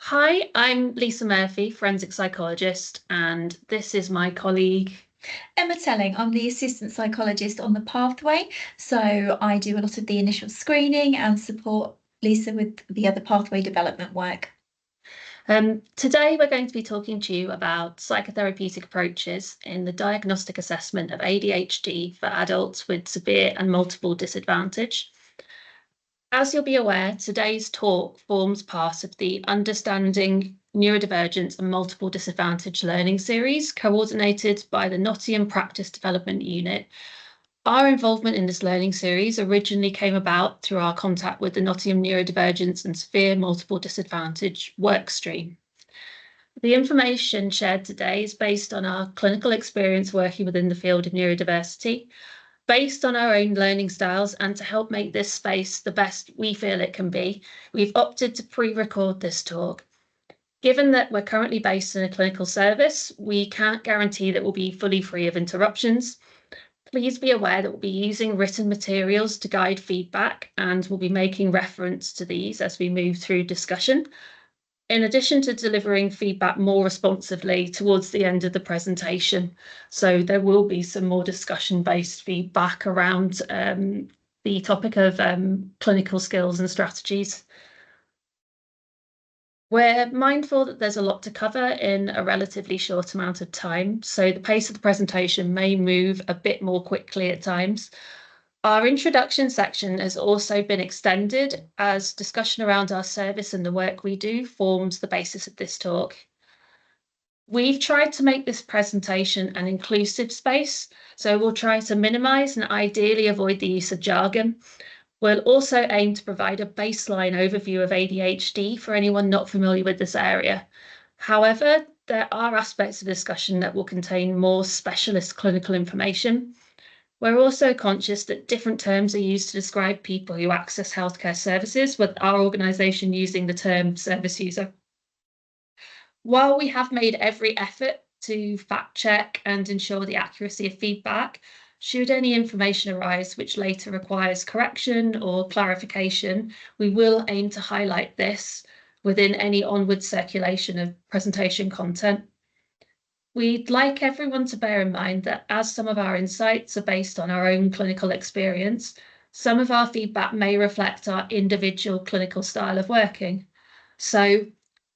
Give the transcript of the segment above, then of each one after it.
Hi, I'm Lisa Murphy, forensic psychologist, and this is my colleague. Emma Telling, I'm the assistant psychologist on the pathway. So I do a lot of the initial screening and support Lisa with the other pathway development work. Today, we're going to be talking to you about psychotherapeutic approaches in the diagnostic assessment of ADHD for adults with severe and multiple disadvantage. As you'll be aware, today's talk forms part of the Understanding Neurodivergence and Multiple Disadvantage Learning series, coordinated by the Nottingham Practice Development Unit. Our involvement in this learning series originally came about through our contact with the Nottingham Neurodivergence and Severe Multiple Disadvantage workstream. The information shared today is based on our clinical experience working within the field of neurodiversity, based on our own learning styles, and to help make this space the best we feel it can be, we've opted to pre-record this talk. Given that we're currently based in a clinical service, we can't guarantee that we'll be fully free of interruptions. Please be aware that we'll be using written materials to guide feedback, and we'll be making reference to these as we move through discussion, in addition to delivering feedback more responsively towards the end of the presentation. So there will be some more discussion-based feedback around the topic of clinical skills and strategies. We're mindful that there's a lot to cover in a relatively short amount of time, so the pace of the presentation may move a bit more quickly at times. Our introduction section has also been extended as discussion around our service and the work we do forms the basis of this talk. We've tried to make this presentation an inclusive space, so we'll try to minimise and ideally avoid the use of jargon. We'll also aim to provide a baseline overview of ADHD for anyone not familiar with this area. However, there are aspects of discussion that will contain more specialist clinical information. We're also conscious that different terms are used to describe people who access healthcare services, with our organisation using the term service user. While we have made every effort to fact check and ensure the accuracy of feedback, should any information arise which later requires correction or clarification, we will aim to highlight this within any onward circulation of presentation content. We'd like everyone to bear in mind that as some of our insights are based on our own clinical experience, some of our feedback may reflect our individual clinical style of working. So,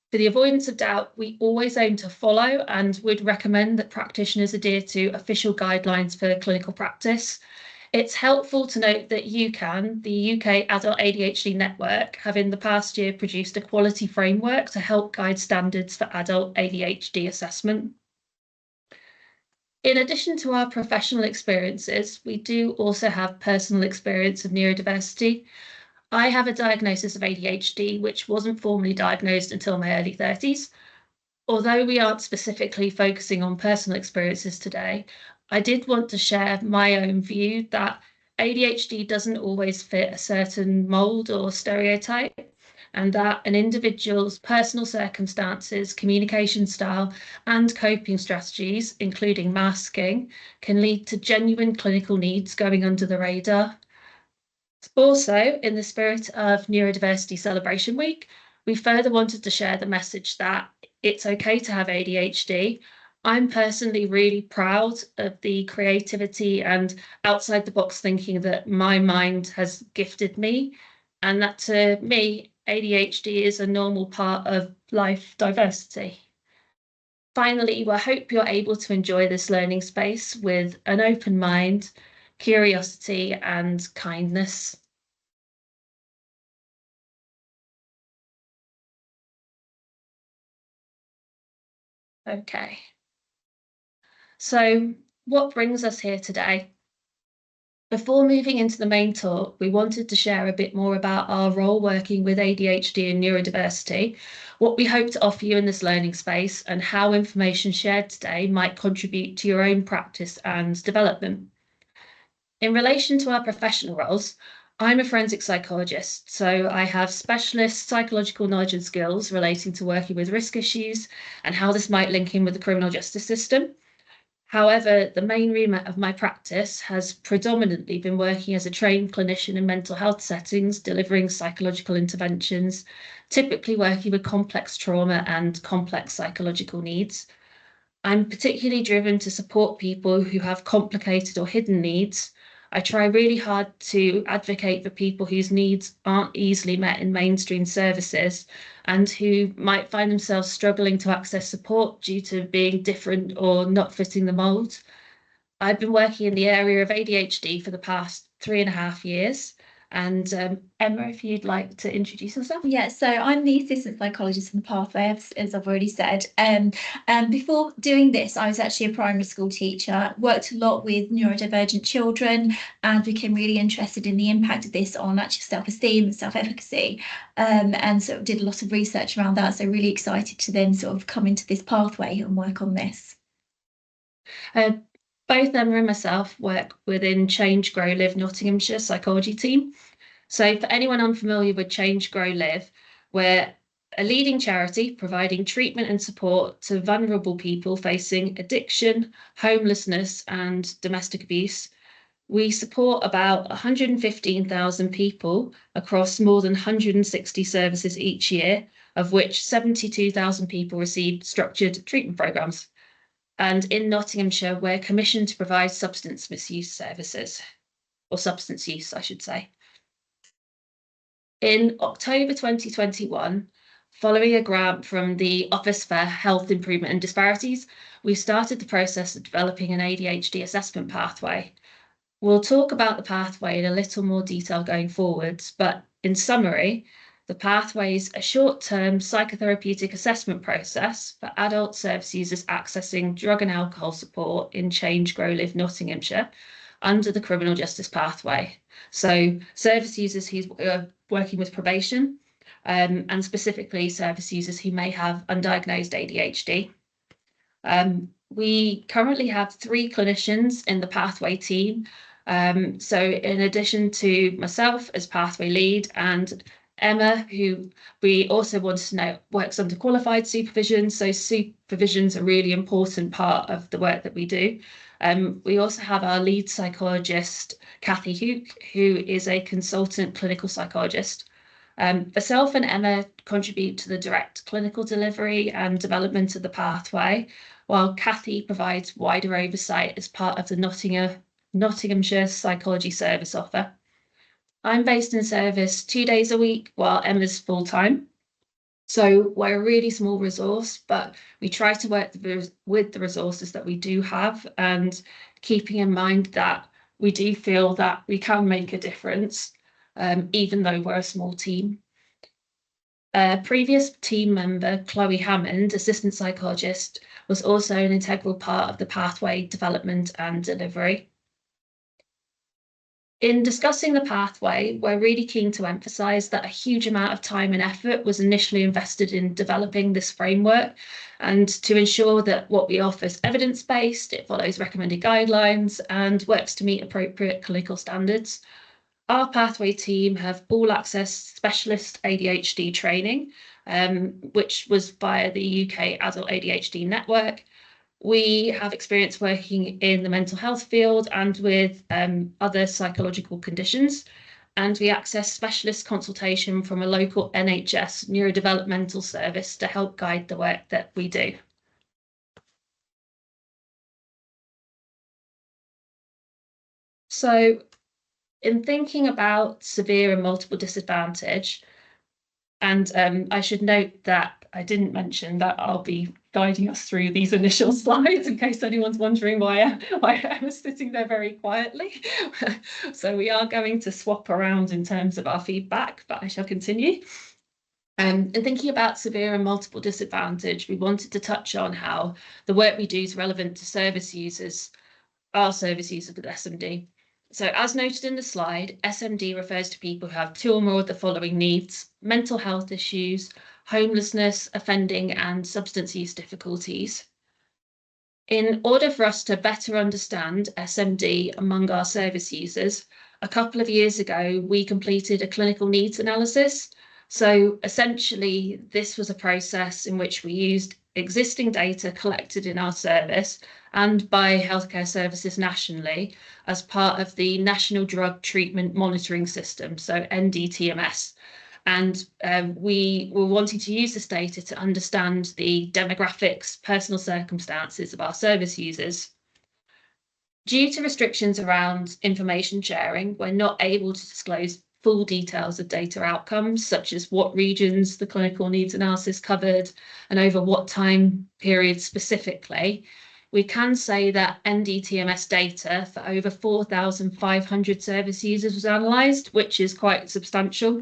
for the avoidance of doubt, we always aim to follow and would recommend that practitioners adhere to official guidelines for clinical practice. It's helpful to note that UCAN, the UK Adult ADHD Network, have in the past year produced a quality framework to help guide standards for adult ADHD assessment. In addition to our professional experiences, we do also have personal experience of neurodiversity. I have a diagnosis of ADHD, which wasn't formally diagnosed until my early 30s. Although we aren't specifically focusing on personal experiences today, I did want to share my own view that ADHD doesn't always fit a certain mold or stereotype, and that an individual's personal circumstances, communication style, and coping strategies, including masking, can lead to genuine clinical needs going under the radar. Also, in the spirit of Neurodiversity Celebration Week, we further wanted to share the message that it's okay to have ADHD. I'm personally really proud of the creativity and outside the box thinking that my mind has gifted me, and that to me, ADHD is a normal part of life diversity. Finally, we hope you're able to enjoy this learning space with an open mind, curiosity, and kindness. Okay. So, what brings us here today? Before moving into the main talk, we wanted to share a bit more about our role working with ADHD and neurodiversity, what we hope to offer you in this learning space, and how information shared today might contribute to your own practice and development. In relation to our professional roles, I'm a forensic psychologist, so I have specialist psychological knowledge and skills relating to working with risk issues and how this might link in with the criminal justice system. However, the main remit of my practice has predominantly been working as a trained clinician in mental health settings, delivering psychological interventions, typically working with complex trauma and complex psychological needs. I'm particularly driven to support people who have complicated or hidden needs. I try really hard to advocate for people whose needs aren't easily met in mainstream services and who might find themselves struggling to access support due to being different or not fitting the mould. I've been working in the area of ADHD for the past 3.5 years. And Emma, if you'd like to introduce yourself. Yeah, so I'm the assistant psychologist in the pathway, as I've already said. And before doing this, I was actually a primary school teacher, worked a lot with neurodivergent children, and became really interested in the impact of this on actually self-esteem and self-efficacy. And sort of did a lot of research around that. So really excited to then sort of come into this pathway and work on this. Both Emma and myself work within Change, Grow, Live Nottinghamshire psychology team. So for anyone unfamiliar with Change, Grow, Live, we're a leading charity providing treatment and support to vulnerable people facing addiction, homelessness, and domestic abuse. We support about 115,000 people across more than 160 services each year, of which 72,000 people receive structured treatment programmes. And in Nottinghamshire, we're commissioned to provide substance misuse services, or substance use, I should say. In October 2021, following a grant from the Office for Health Improvement and Disparities, we started the process of developing an ADHD assessment pathway. We'll talk about the pathway in a little more detail going forwards, but in summary, the pathway is a short-term psychotherapeutic assessment process for adult service users accessing drug and alcohol support in Change, Grow, Live Nottinghamshire under the criminal justice pathway. So service users who are working with probation, and specifically service users who may have undiagnosed ADHD. We currently have 3 clinicians in the pathway team. So in addition to myself as pathway lead and Emma, who we also want to know works under qualified supervision. So supervision's a really important part of the work that we do. We also have our lead psychologist, Kathy Hook, who is a consultant clinical psychologist. Myself and Emma contribute to the direct clinical delivery and development of the pathway, while Kathy provides wider oversight as part of the Nottinghamshire Psychology Service offer. I'm based in service 2 days a week, while Emma's full-time. So we're a really small resource, but we try to work with the resources that we do have, and keeping in mind that we do feel that we can make a difference, even though we're a small team. Previous team member, Chloe Hammond, assistant psychologist, was also an integral part of the pathway development and delivery. In discussing the pathway, we're really keen to emphasise that a huge amount of time and effort was initially invested in developing this framework, and to ensure that what we offer is evidence-based, it follows recommended guidelines, and works to meet appropriate clinical standards. Our pathway team have all access specialist ADHD training, which was via the UK Adult ADHD Network. We have experience working in the mental health field and with other psychological conditions, and we access specialist consultation from a local NHS neurodevelopmental service to help guide the work that we do. So, in thinking about severe and multiple disadvantage, and I should note that I didn't mention that I'll be guiding us through these initial slides in case anyone's wondering why I was sitting there very quietly. So we are going to swap around in terms of our feedback, but I shall continue. In thinking about severe and multiple disadvantage, we wanted to touch on how the work we do is relevant to service users, our service users with SMD. So as noted in the slide, SMD refers to people who have 2 or more of the following needs: mental health issues, homelessness, offending, and substance use difficulties. In order for us to better understand SMD among our service users, a couple of years ago, we completed a clinical needs analysis. So essentially, this was a process in which we used existing data collected in our service and by healthcare services nationally as part of the National Drug Treatment Monitoring System, so NDTMS. And we were wanting to use this data to understand the demographics, personal circumstances of our service users. Due to restrictions around information sharing, we're not able to disclose full details of data outcomes, such as what regions the clinical needs analysis covered and over what time period specifically. We can say that NDTMS data for over 4,500 service users was analysed, which is quite substantial.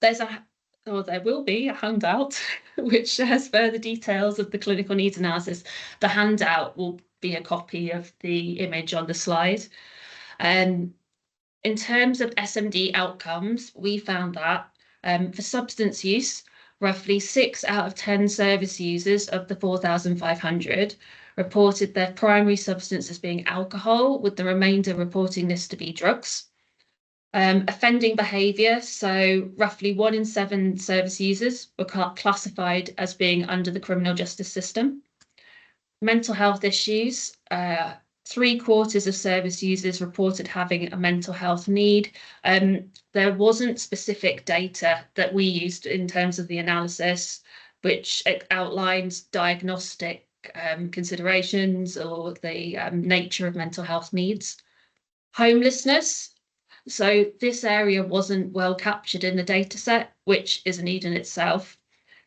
There will be a handout which shares further details of the clinical needs analysis. The handout will be a copy of the image on the slide. In terms of SMD outcomes, we found that for substance use, roughly 6 out of 10 service users of the 4,500 reported their primary substance as being alcohol, with the remainder reporting this to be drugs. Offending behaviour, so roughly 1 in 7 service users were classified as being under the criminal justice system. Mental health issues, 3/4 of service users reported having a mental health need. There wasn't specific data that we used in terms of the analysis, which outlines diagnostic considerations or the nature of mental health needs. Homelessness. So this area wasn't well captured in the data set, which is a need in itself.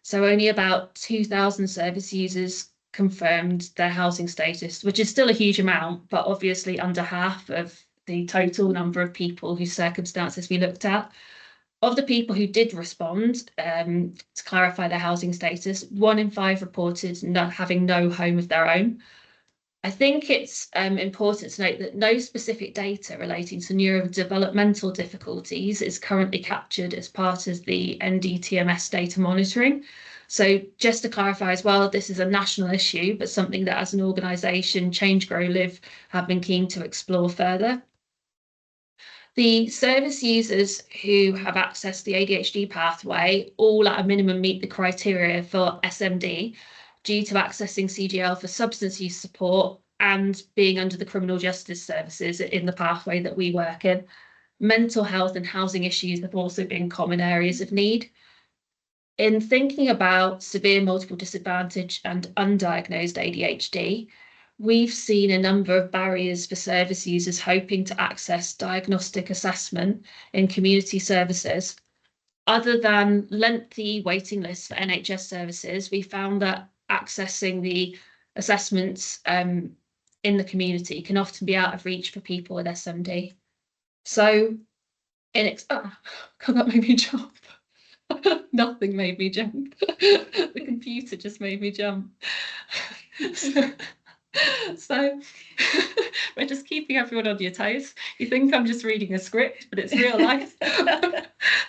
So only about 2,000 service users confirmed their housing status, which is still a huge amount, but obviously under half of the total number of people whose circumstances we looked at. Of the people who did respond, to clarify their housing status, 1 in 5 reported not having no home of their own. I think it's important to note that no specific data relating to neurodevelopmental difficulties is currently captured as part of the NDTMS data monitoring. So just to clarify as well, this is a national issue, but something that as an organisation, Change, Grow, Live have been keen to explore further. The service users who have accessed the ADHD pathway all at a minimum meet the criteria for SMD, due to accessing CGL for substance use support and being under the criminal justice services in the pathway that we work in. Mental health and housing issues have also been common areas of need. In thinking about severe multiple disadvantage and undiagnosed ADHD, we've seen a number of barriers for service users hoping to access diagnostic assessment in community services. Other than lengthy waiting lists for NHS services, we found that accessing the assessments in the community can often be out of reach for people with SMD. So, God, that made me jump. Nothing made me jump. The computer just made me jump. So we're just keeping everyone on your toes. You think I'm just reading a script, but it's real life.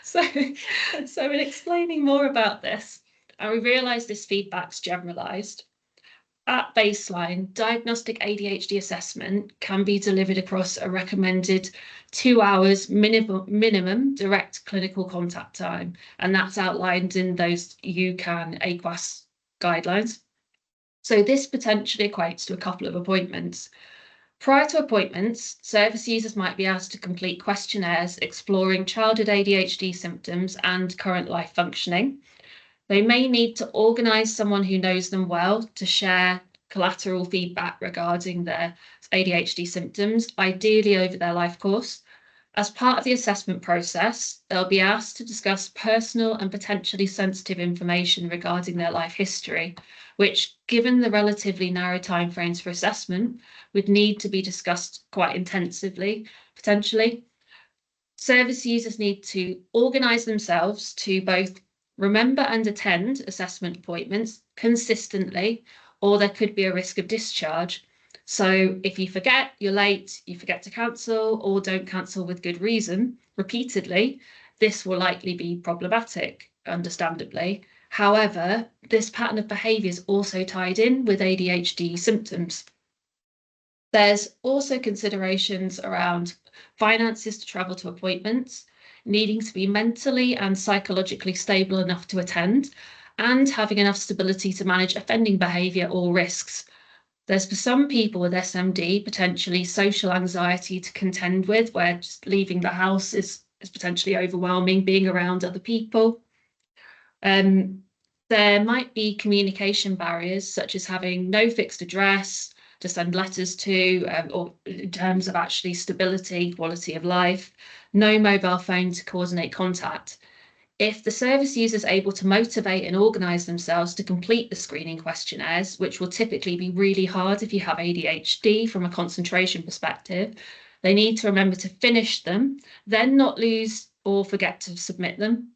So in explaining more about this, we realised this feedback's generalised. At baseline, diagnostic ADHD assessment can be delivered across a recommended 2 hours minimum direct clinical contact time, and that's outlined in those UCAN AQAS guidelines. So this potentially equates to a couple of appointments. Prior to appointments, service users might be asked to complete questionnaires exploring childhood ADHD symptoms and current life functioning. They may need to organise someone who knows them well to share collateral feedback regarding their ADHD symptoms, ideally over their life course. As part of the assessment process, they'll be asked to discuss personal and potentially sensitive information regarding their life history, which, given the relatively narrow timeframes for assessment, would need to be discussed quite intensively, potentially. Service users need to organise themselves to both remember and attend assessment appointments consistently, or there could be a risk of discharge. So if you forget, you're late, you forget to cancel, or don't cancel with good reason repeatedly, this will likely be problematic, understandably. However, this pattern of behaviour is also tied in with ADHD symptoms. There's also considerations around finances to travel to appointments, needing to be mentally and psychologically stable enough to attend, and having enough stability to manage offending behaviour or risks. There's for some people with SMD potentially social anxiety to contend with, where just leaving the house is potentially overwhelming, being around other people. There might be communication barriers, such as having no fixed address to send letters to, or in terms of actually stability, quality of life, no mobile phone to coordinate contact. If the service user is able to motivate and organise themselves to complete the screening questionnaires, which will typically be really hard if you have ADHD from a concentration perspective, they need to remember to finish them, then not lose or forget to submit them.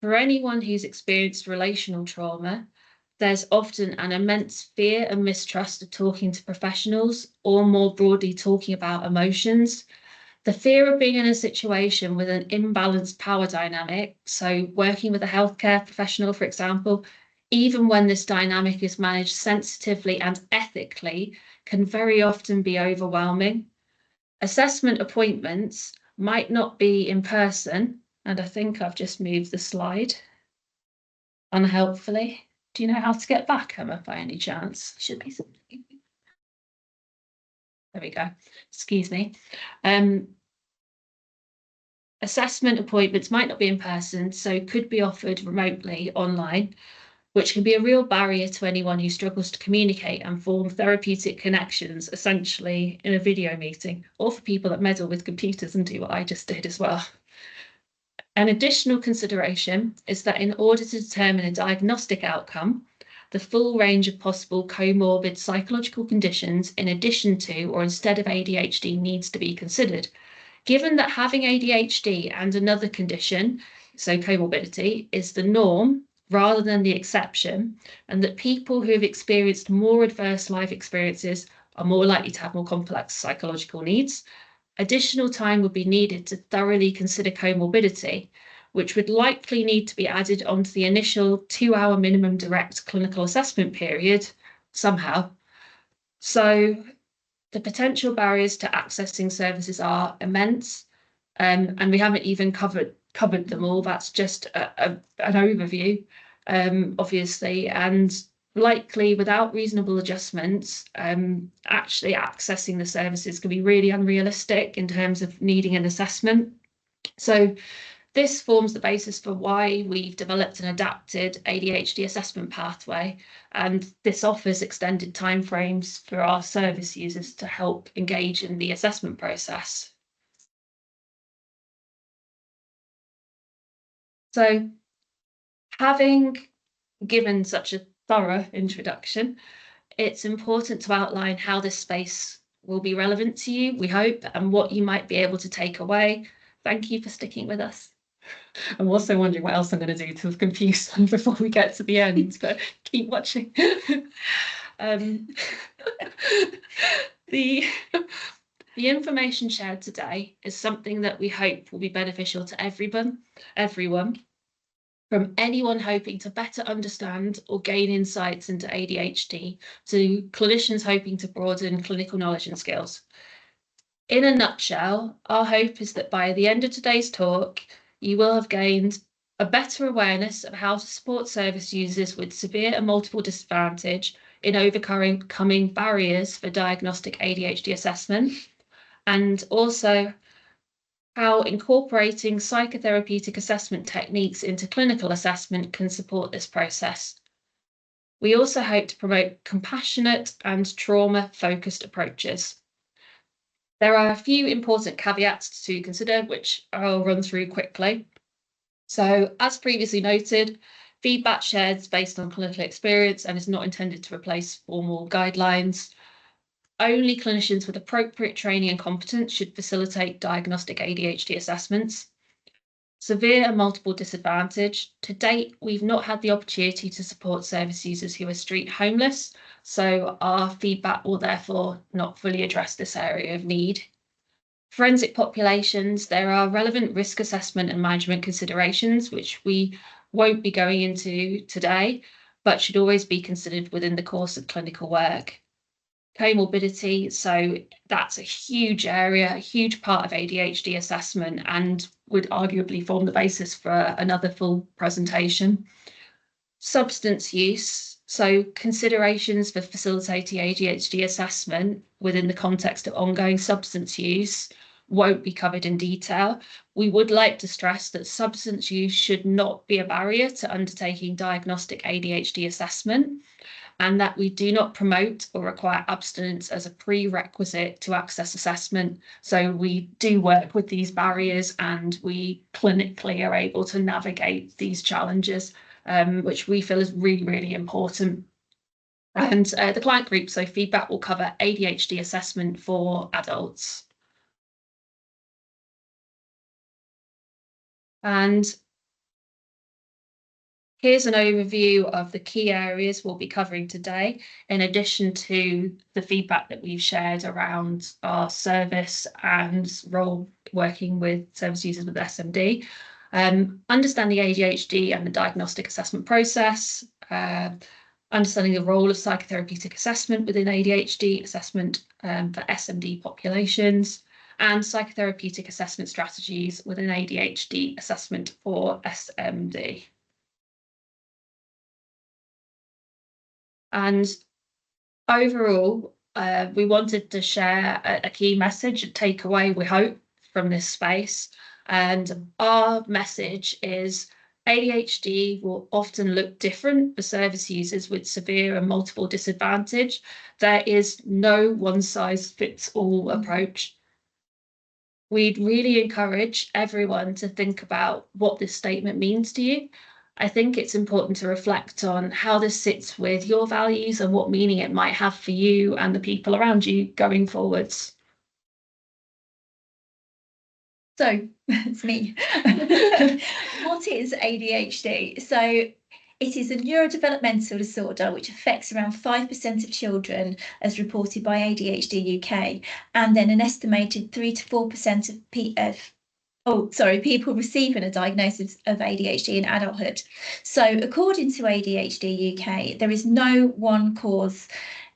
For anyone who's experienced relational trauma, there's often an immense fear and mistrust of talking to professionals, or more broadly, talking about emotions. The fear of being in a situation with an imbalanced power dynamic, so working with a healthcare professional, for example, even when this dynamic is managed sensitively and ethically, can very often be overwhelming. Assessment appointments might not be in person, and I think I've just moved the slide unhelpfully. Do you know how to get back, Emma, by any chance? Should be something. There we go. Excuse me. Assessment appointments might not be in person, so could be offered remotely online, which can be a real barrier to anyone who struggles to communicate and form therapeutic connections, essentially in a video meeting, or for people that meddle with computers and do what I just did as well. An additional consideration is that in order to determine a diagnostic outcome, the full range of possible comorbid psychological conditions in addition to or instead of ADHD needs to be considered. Given that having ADHD and another condition, so comorbidity, is the norm rather than the exception, and that people who have experienced more adverse life experiences are more likely to have more complex psychological needs, additional time would be needed to thoroughly consider comorbidity, which would likely need to be added onto the initial 2-hour minimum direct clinical assessment period somehow. So the potential barriers to accessing services are immense, and we haven't even covered them all. That's just an overview, obviously, and likely without reasonable adjustments, actually accessing the services can be really unrealistic in terms of needing an assessment. So this forms the basis for why we've developed an adapted ADHD assessment pathway, and this offers extended timeframes for our service users to help engage in the assessment process. So, having given such a thorough introduction, it's important to outline how this space will be relevant to you, we hope, and what you might be able to take away. Thank you for sticking with us. I'm also wondering what else I'm going to do to confuse them before we get to the end, but keep watching. The information shared today is something that we hope will be beneficial to everyone, from anyone hoping to better understand or gain insights into ADHD to clinicians hoping to broaden clinical knowledge and skills. In a nutshell, our hope is that by the end of today's talk, you will have gained a better awareness of how to support service users with severe and multiple disadvantage in overcoming barriers for diagnostic ADHD assessment, and also how incorporating psychotherapeutic assessment techniques into clinical assessment can support this process. We also hope to promote compassionate and trauma-focused approaches. There are a few important caveats to consider, which I'll run through quickly. So, as previously noted, feedback shared is based on clinical experience and is not intended to replace formal guidelines. Only clinicians with appropriate training and competence should facilitate diagnostic ADHD assessments. Severe and multiple disadvantage. To date, we've not had the opportunity to support service users who are street homeless, so our feedback will therefore not fully address this area of need. Forensic populations, there are relevant risk assessment and management considerations, which we won't be going into today, but should always be considered within the course of clinical work. Comorbidity, so that's a huge area, a huge part of ADHD assessment, and would arguably form the basis for another full presentation. Substance use, So considerations for facilitating ADHD assessment within the context of ongoing substance use won't be covered in detail. We would like to stress that substance use should not be a barrier to undertaking diagnostic ADHD assessment, and that we do not promote or require abstinence as a prerequisite to access assessment. So we do work with these barriers, and we clinically are able to navigate these challenges, which we feel is really, really important. And the client group, so feedback will cover ADHD assessment for adults. And here's an overview of the key areas we'll be covering today, in addition to the feedback that we've shared around our service and role working with service users with SMD. Understanding ADHD and the diagnostic assessment process, understanding the role of psychotherapeutic assessment within ADHD assessment for SMD populations, and psychotherapeutic assessment strategies within ADHD assessment for SMD. And overall, we wanted to share a key message, a takeaway, we hope, from this space. And our message is ADHD will often look different for service users with severe and multiple disadvantage. There is no one-size-fits-all approach. We'd really encourage everyone to think about what this statement means to you. I think it's important to reflect on how this sits with your values and what meaning it might have for you and the people around you going forwards. So it's me. What is ADHD? So it is a neurodevelopmental disorder which affects around 5% of children, as reported by ADHD UK, and then an estimated 3 to 4% of people receiving a diagnosis of ADHD in adulthood. So according to ADHD UK, there is no one cause.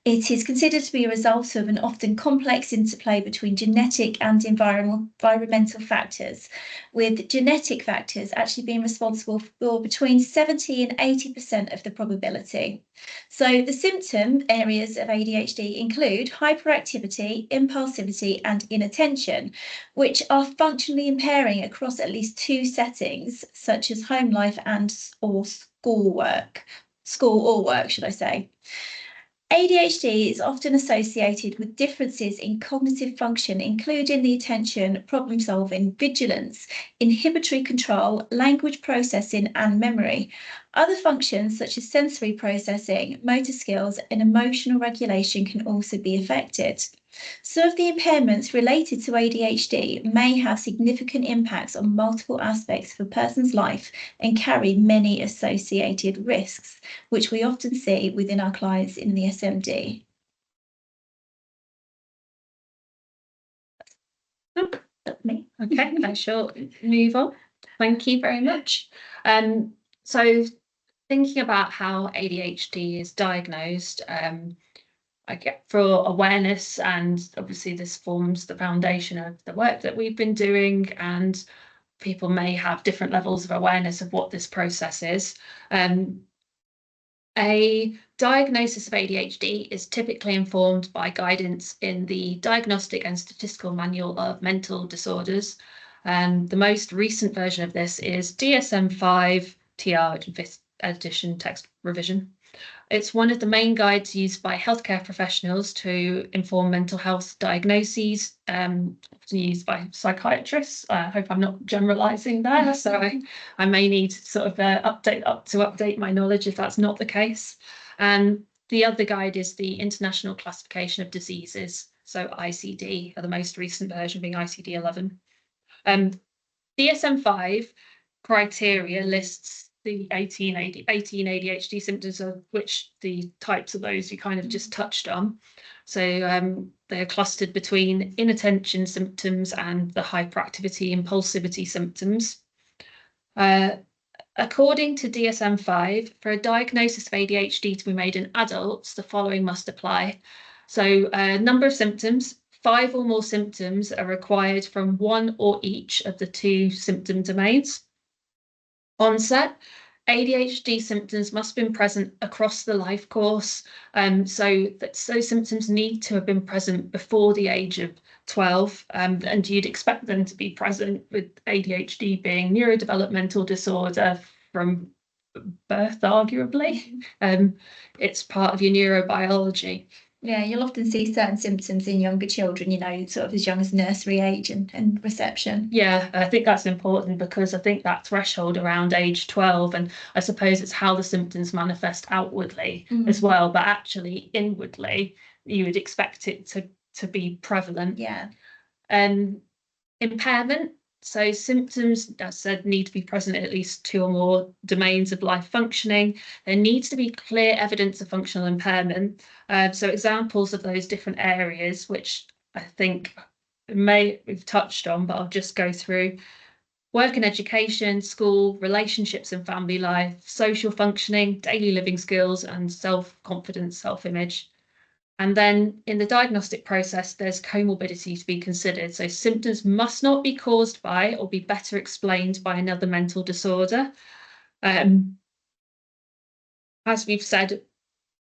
It is considered to be a result of an often complex interplay between genetic and environmental factors, with genetic factors actually being responsible for between 70 and 80% of the probability. So the symptom areas of ADHD include hyperactivity, impulsivity, and inattention, which are functionally impairing across at least two settings, such as home life and or school or work, should I say. ADHD is often associated with differences in cognitive function, including the attention, problem solving, vigilance, inhibitory control, language processing, and memory. Other functions such as sensory processing, motor skills, and emotional regulation can also be affected. Some of the impairments related to ADHD may have significant impacts on multiple aspects of a person's life and carry many associated risks, which we often see within our clients in the SMD. That's me. Okay, I shall move on. Thank you very much. So thinking about how ADHD is diagnosed, I get for awareness, and obviously this forms the foundation of the work that we've been doing, and people may have different levels of awareness of what this process is. A diagnosis of ADHD is typically informed by guidance in the Diagnostic and Statistical Manual of Mental Disorders. The most recent version of this is DSM-5 TR 5th edition text revision. It's one of the main guides used by healthcare professionals to inform mental health diagnoses, often used by psychiatrists. I hope I'm not generalising there, so I may need sort of update my knowledge if that's not the case. And the other guide is the International Classification of Diseases, so ICD, or the most recent version being ICD-11. DSM-5 criteria lists the 18 ADHD symptoms, of which the types of those you kind of just touched on. So they're clustered between inattention symptoms and the hyperactivity, impulsivity symptoms. According to DSM-5, for a diagnosis of ADHD to be made in adults, the following must apply. So number of symptoms, 5 or more symptoms are required from one or each of the 2 symptom domains. Onset, ADHD symptoms must have been present across the life course. So those symptoms need to have been present before the age of 12, and you'd expect them to be present, with ADHD being neurodevelopmental disorder from birth, arguably. It's part of your neurobiology. Yeah, you'll often see certain symptoms in younger children, you know, sort of as young as nursery age and reception. Yeah, I think that's important, because I think that threshold around age 12, and I suppose it's how the symptoms manifest outwardly as well, but actually inwardly, you would expect it to be prevalent. Yeah. Impairment. So symptoms, as I said, need to be present in at least 2 or more domains of life functioning. There needs to be clear evidence of functional impairment. So examples of those different areas, which I think we've touched on, but I'll just go through: work and education, school, relationships and family life, social functioning, daily living skills, and self-confidence, self-image. And then in the diagnostic process, there's comorbidity to be considered. So symptoms must not be caused by or be better explained by another mental disorder. As we've said,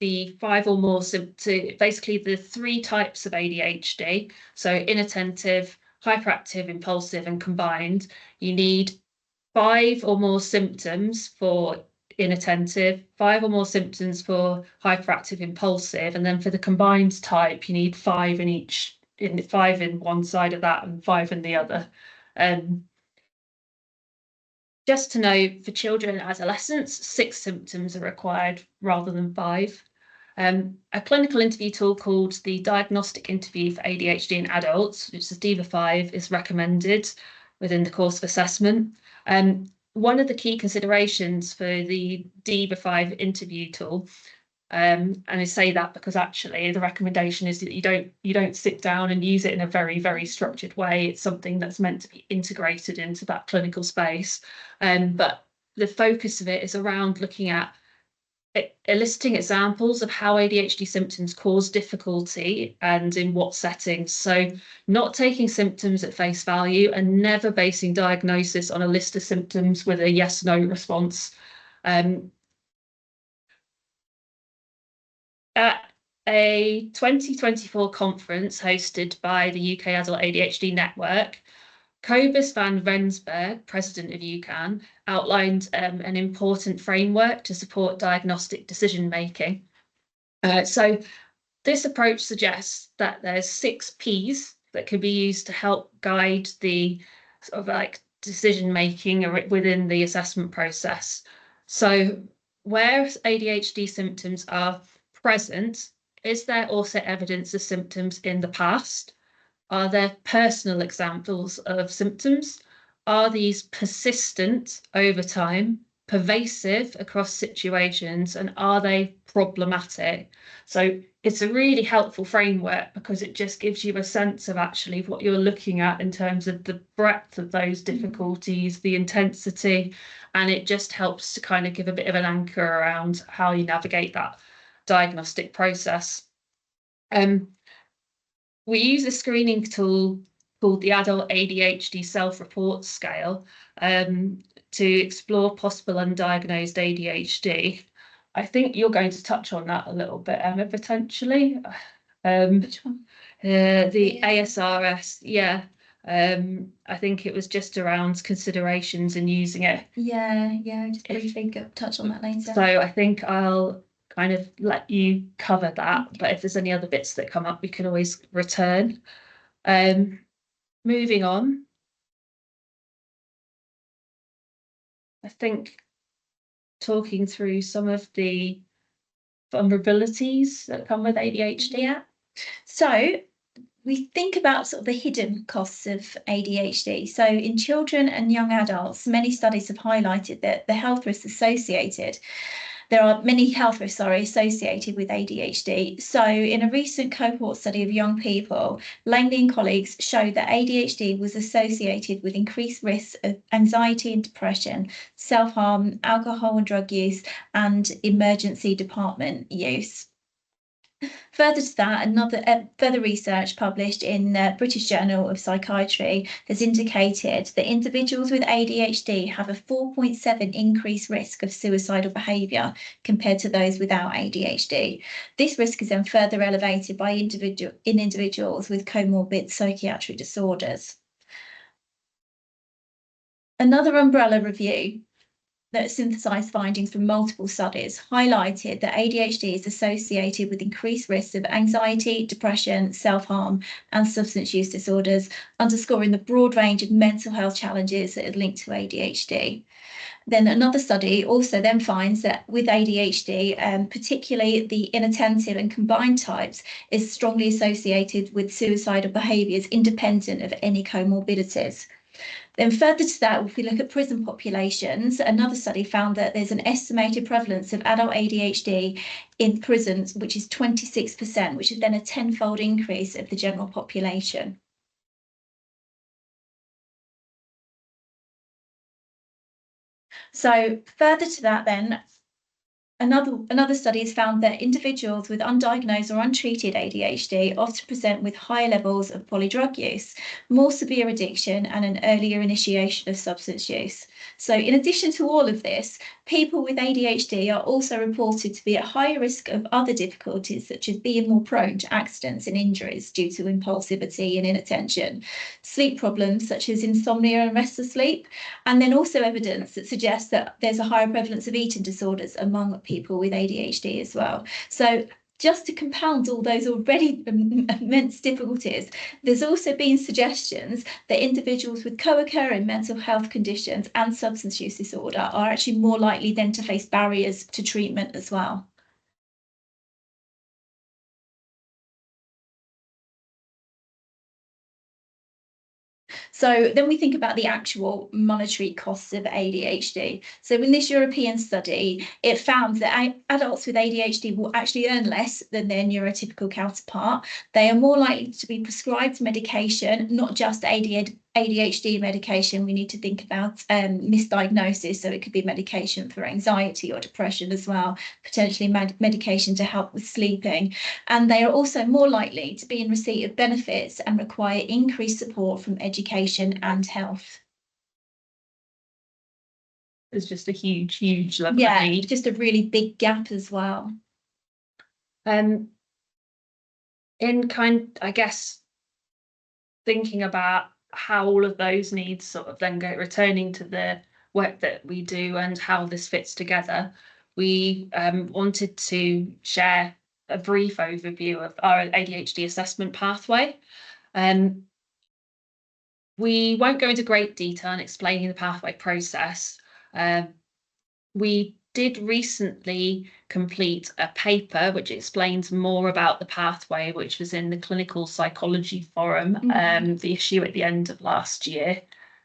the 5 or more symptoms, basically the 3 types of ADHD, so inattentive, hyperactive, impulsive, and combined, you need 5 or more symptoms for inattentive, 5 or more symptoms for hyperactive, impulsive, and then for the combined type, you need 5 in each, 5 in one side of that and 5 in the other. Just to know, for children and adolescents, 6 symptoms are required rather than 5. A clinical interview tool called the Diagnostic Interview for ADHD in Adults, which is DIVA-5, is recommended within the course of assessment. One of the key considerations for the DIVA-5 interview tool, and I say that because actually the recommendation is that you don't sit down and use it in a very, very structured way. It's something that's meant to be integrated into that clinical space. But the focus of it is around looking at eliciting examples of how ADHD symptoms cause difficulty and in what settings. So not taking symptoms at face value and never basing diagnosis on a list of symptoms with a yes/no response. At a 2024 conference hosted by the UK Adult ADHD Network, Cobus van Rensburg, president of UCAN, outlined an important framework to support diagnostic decision-making. So this approach suggests that there's 6 Ps that can be used to help guide the sort of like decision-making within the assessment process. So where ADHD symptoms are present, is there also evidence of symptoms in the past? Are there personal examples of symptoms? Are these persistent over time, pervasive across situations, and are they problematic? So it's a really helpful framework because it just gives you a sense of actually what you're looking at in terms of the breadth of those difficulties, the intensity, and it just helps to kind of give a bit of an anchor around how you navigate that diagnostic process. We use a screening tool called the Adult ADHD Self-Report Scale to explore possible undiagnosed ADHD. I think you're going to touch on that a little bit, Emma, potentially. Which one? The ASRS, yeah. I think it was just around considerations in using it. Yeah, just briefly touch on that later. So I think I'll kind of let you cover that, okay. But if there's any other bits that come up, we can always return. Moving on. I think talking through some of the vulnerabilities that come with ADHD. Yeah. So we think about sort of the hidden costs of ADHD. So in children and young adults, many studies have highlighted that the health risks associated. There are many health risks associated with ADHD. So in a recent cohort study of young people, Langley and colleagues showed that ADHD was associated with increased risks of anxiety and depression, self-harm, alcohol and drug use, and emergency department use. Further to that, further research published in the British Journal of Psychiatry has indicated that individuals with ADHD have a 4.7 increased risk of suicidal behaviour compared to those without ADHD. This risk is then further elevated by individuals with comorbid psychiatric disorders. Another umbrella review that synthesised findings from multiple studies highlighted that ADHD is associated with increased risks of anxiety, depression, self-harm, and substance use disorders, underscoring the broad range of mental health challenges that are linked to ADHD. Then another study also then finds that with ADHD, particularly the inattentive and combined types, is strongly associated with suicidal behaviours independent of any comorbidities. Then further to that, if we look at prison populations, another study found that there's an estimated prevalence of adult ADHD in prisons, which is 26%, which is then a tenfold increase of the general population. So further to that then, Another study has found that individuals with undiagnosed or untreated ADHD often present with higher levels of polydrug use, more severe addiction, and an earlier initiation of substance use. So in addition to all of this, people with ADHD are also reported to be at higher risk of other difficulties, such as being more prone to accidents and injuries due to impulsivity and inattention, sleep problems such as insomnia and restless sleep, and then also evidence that suggests that there's a higher prevalence of eating disorders among people with ADHD as well. So just to compound all those already immense difficulties, there's also been suggestions that individuals with co-occurring mental health conditions and substance use disorder are actually more likely then to face barriers to treatment as well. So then we think about the actual monetary costs of ADHD. So in this European study, it found that adults with ADHD will actually earn less than their neurotypical counterpart. They are more likely to be prescribed medication, not just ADHD medication. We need to think about misdiagnosis. So it could be medication for anxiety or depression as well, potentially medication to help with sleeping. And they are also more likely to be in receipt of benefits and require increased support from education and health. There's just a huge level of need. Just a really big gap as well. I guess, thinking about how all of those needs sort of then go, returning to the work that we do and how this fits together, we wanted to share a brief overview of our ADHD assessment pathway. We won't go into great detail in explaining the pathway process. We did recently complete a paper which explains more about the pathway, which was in the Clinical Psychology Forum, the issue at the end of last year.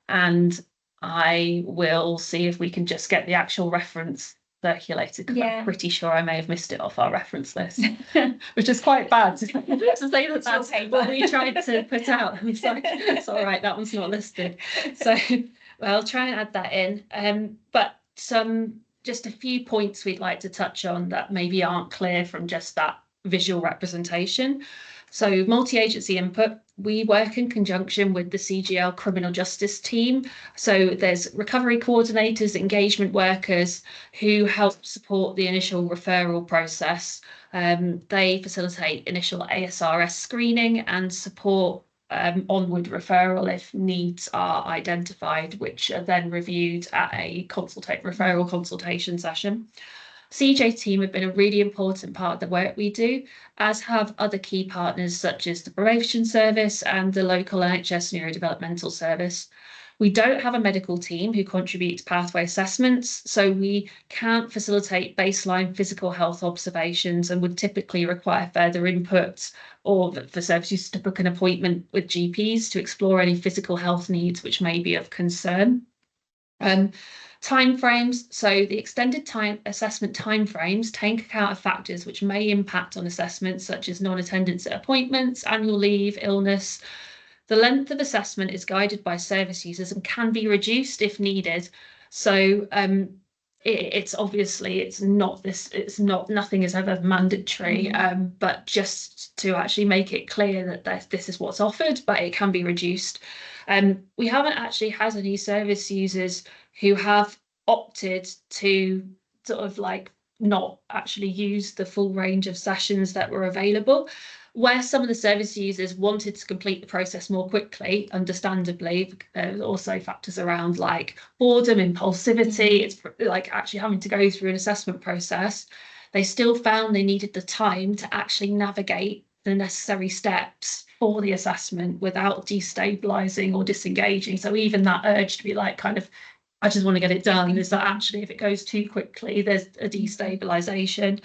And I will see if we can just get the actual reference circulated, because I'm pretty sure I may have missed it off our reference list, which is quite bad to say that that's what we tried to put out. It's like, it's all right, that one's not listed. So I'll try and add that in. But just a few points we'd like to touch on that maybe aren't clear from just that visual representation. So multi-agency input, we work in conjunction with the CGL criminal justice team. So there's recovery coordinators, engagement workers who help support the initial referral process. They facilitate initial ASRS screening and support onward referral if needs are identified, which are then reviewed at a referral consultation session. CJ team have been a really important part of the work we do, as have other key partners such as the Probation Service and the local NHS Neurodevelopmental Service. We don't have a medical team who contribute to pathway assessments, so we can't facilitate baseline physical health observations and would typically require further input or for service users to book an appointment with GPs to explore any physical health needs which may be of concern. Timeframes. So the extended assessment timeframes take account of factors which may impact on assessments, such as non-attendance at appointments, annual leave, illness. The length of assessment is guided by service users and can be reduced if needed. So it's obviously it's not nothing is ever mandatory, but just to actually make it clear that this is what's offered, but it can be reduced. We haven't actually had any service users who have opted to sort of like not actually use the full range of sessions that were available. Where some of the service users wanted to complete the process more quickly, understandably, there's also factors around like boredom, impulsivity. It's like actually having to go through an assessment process. They still found they needed the time to actually navigate the necessary steps for the assessment without destabilizing or disengaging. So even that urge to be like kind of, I just want to get it done, is that actually if it goes too quickly, there's a destabilization.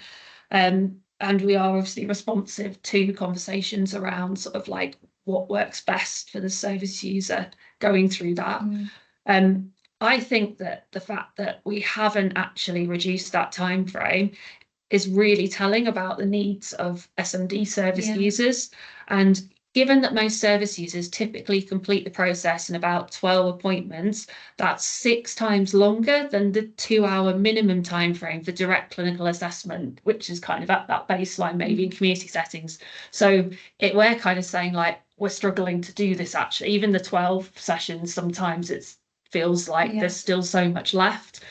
And we are obviously responsive to conversations around sort of like what works best for the service user going through that. I think that the fact that we haven't actually reduced that time frame is really telling about the needs of SMD service users. And given that most service users typically complete the process in about 12 appointments, that's 6 times longer than the 2-hour minimum time frame for direct clinical assessment, which is kind of at that baseline maybe in community settings. So we're kind of saying like we're struggling to do this actually. Even the 12 sessions, sometimes it feels like there's still so much left,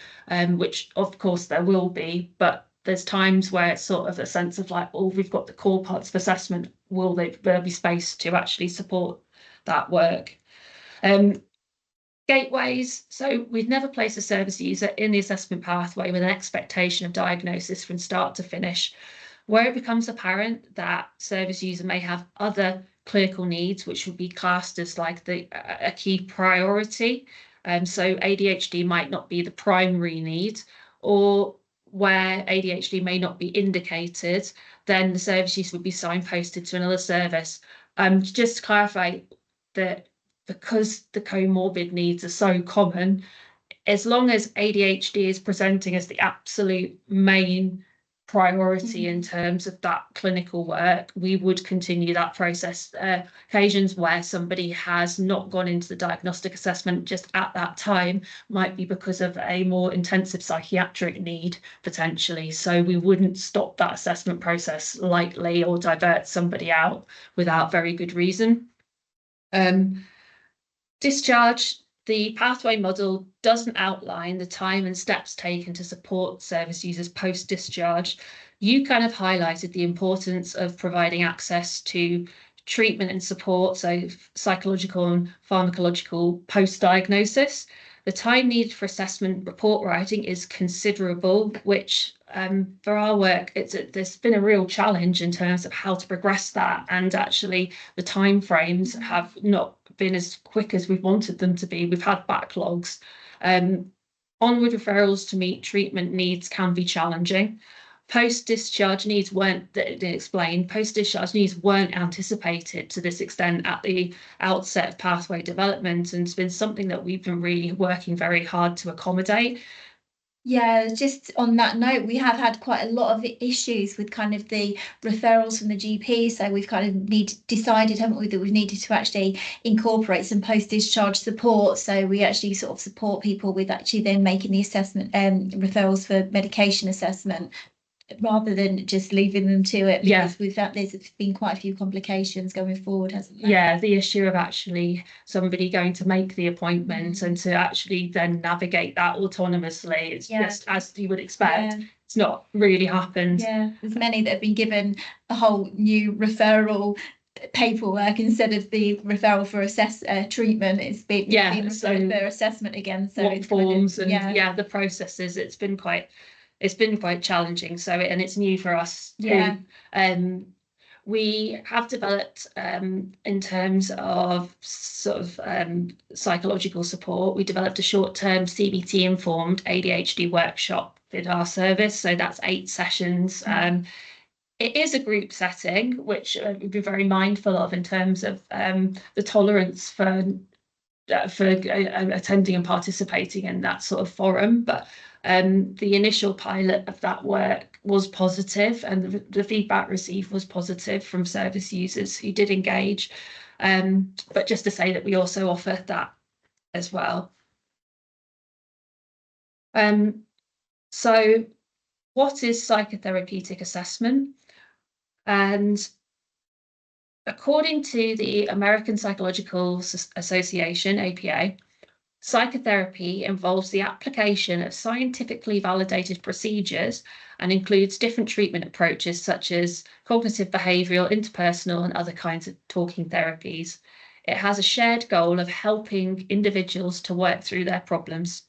which of course there will be, but there's times where it's sort of a sense of like, oh, we've got the core parts of assessment. Will there be space to actually support that work? Gateways. So we'd never place a service user in the assessment pathway with an expectation of diagnosis from start to finish. Where it becomes apparent that service user may have other clinical needs, which would be classed as like a key priority. So ADHD might not be the primary need, or where ADHD may not be indicated, then the service user would be signposted to another service. Just to clarify that because the comorbid needs are so common, as long as ADHD is presenting as the absolute main priority in terms of that clinical work, we would continue that process. Occasions where somebody has not gone into the diagnostic assessment just at that time might be because of a more intensive psychiatric need potentially. So we wouldn't stop that assessment process lightly or divert somebody out without very good reason. Discharge. The pathway model doesn't outline the time and steps taken to support service users post-discharge. You kind of highlighted the importance of providing access to treatment and support, so psychological and pharmacological post-diagnosis. The time needed for assessment report writing is considerable, which for our work, there's been a real challenge in terms of how to progress that. And actually, the timeframes have not been as quick as we've wanted them to be. We've had backlogs. Onward referrals to meet treatment needs can be challenging. Post-discharge needs weren't anticipated to this extent at the outset of pathway development, and it's been something that we've been really working very hard to accommodate. Yeah, just on that note, we have had quite a lot of issues with kind of the referrals from the GP. So we've kind of decided, haven't we, that we've needed to actually incorporate some post-discharge support. So we actually sort of support people with actually then making the assessment referrals for medication assessment, rather than just leaving them to it, because we've had there's been quite a few complications going forward, hasn't there? Yeah, the issue of actually somebody going to make the appointment and to actually then navigate that autonomously, it's just as you would expect. It's not really happened. Yeah, there's many that have been given a whole new referral paperwork instead of the referral for treatment. It's been referred for assessment again. So what forms kind of, and the processes, it's been quite challenging. So and it's new for us too. We have developed in terms of sort of psychological support, we developed a short-term CBT informed ADHD workshop in our service. So that's 8 sessions. It is a group setting, which we'd be very mindful of in terms of the tolerance for attending and participating in that sort of forum. But the initial pilot of that work was positive, and the feedback received was positive from service users who did engage. But just to say that we also offer that as well. So what is psychotherapeutic assessment? And according to the American Psychological Association, APA, psychotherapy involves the application of scientifically validated procedures and includes different treatment approaches such as cognitive behavioral, interpersonal, and other kinds of talking therapies. It has a shared goal of helping individuals to work through their problems.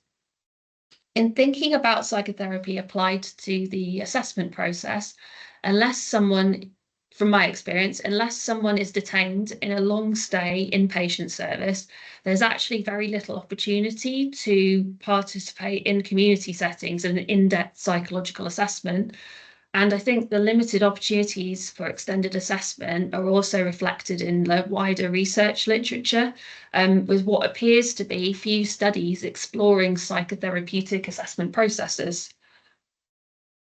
In thinking about psychotherapy applied to the assessment process, from my experience, unless someone is detained in a long stay inpatient service, there's actually very little opportunity to participate in community settings and in-depth psychological assessment. And I think the limited opportunities for extended assessment are also reflected in the wider research literature, with what appears to be few studies exploring psychotherapeutic assessment processes.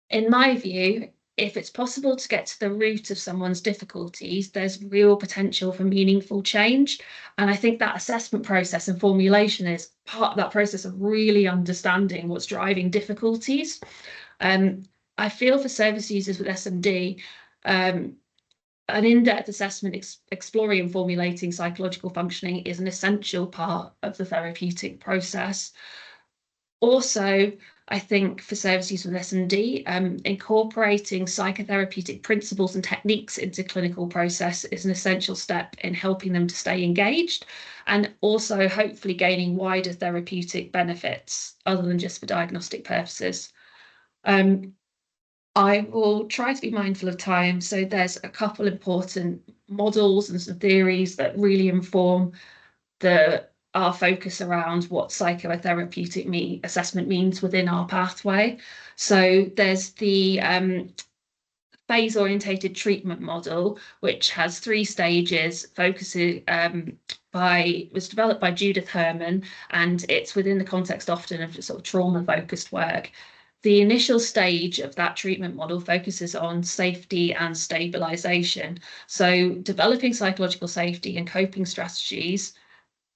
In my view, if it's possible to get to the root of someone's difficulties, there's real potential for meaningful change. And I think that assessment process and formulation is part of that process of really understanding what's driving difficulties. I feel for service users with SMD, an in-depth assessment exploring and formulating psychological functioning is an essential part of the therapeutic process. Also, I think for service users with SMD, incorporating psychotherapeutic principles and techniques into clinical process is an essential step in helping them to stay engaged and also hopefully gaining wider therapeutic benefits other than just for diagnostic purposes. I will try to be mindful of time. So there's a couple important models and some theories that really inform our focus around what psychotherapeutic assessment means within our pathway. So there's the phase-orientated treatment model, which has 3 stages, focusing was developed by Judith Herman, and it's within the context often of sort of trauma-focused work. The initial stage of that treatment model focuses on safety and stabilisation. So developing psychological safety and coping strategies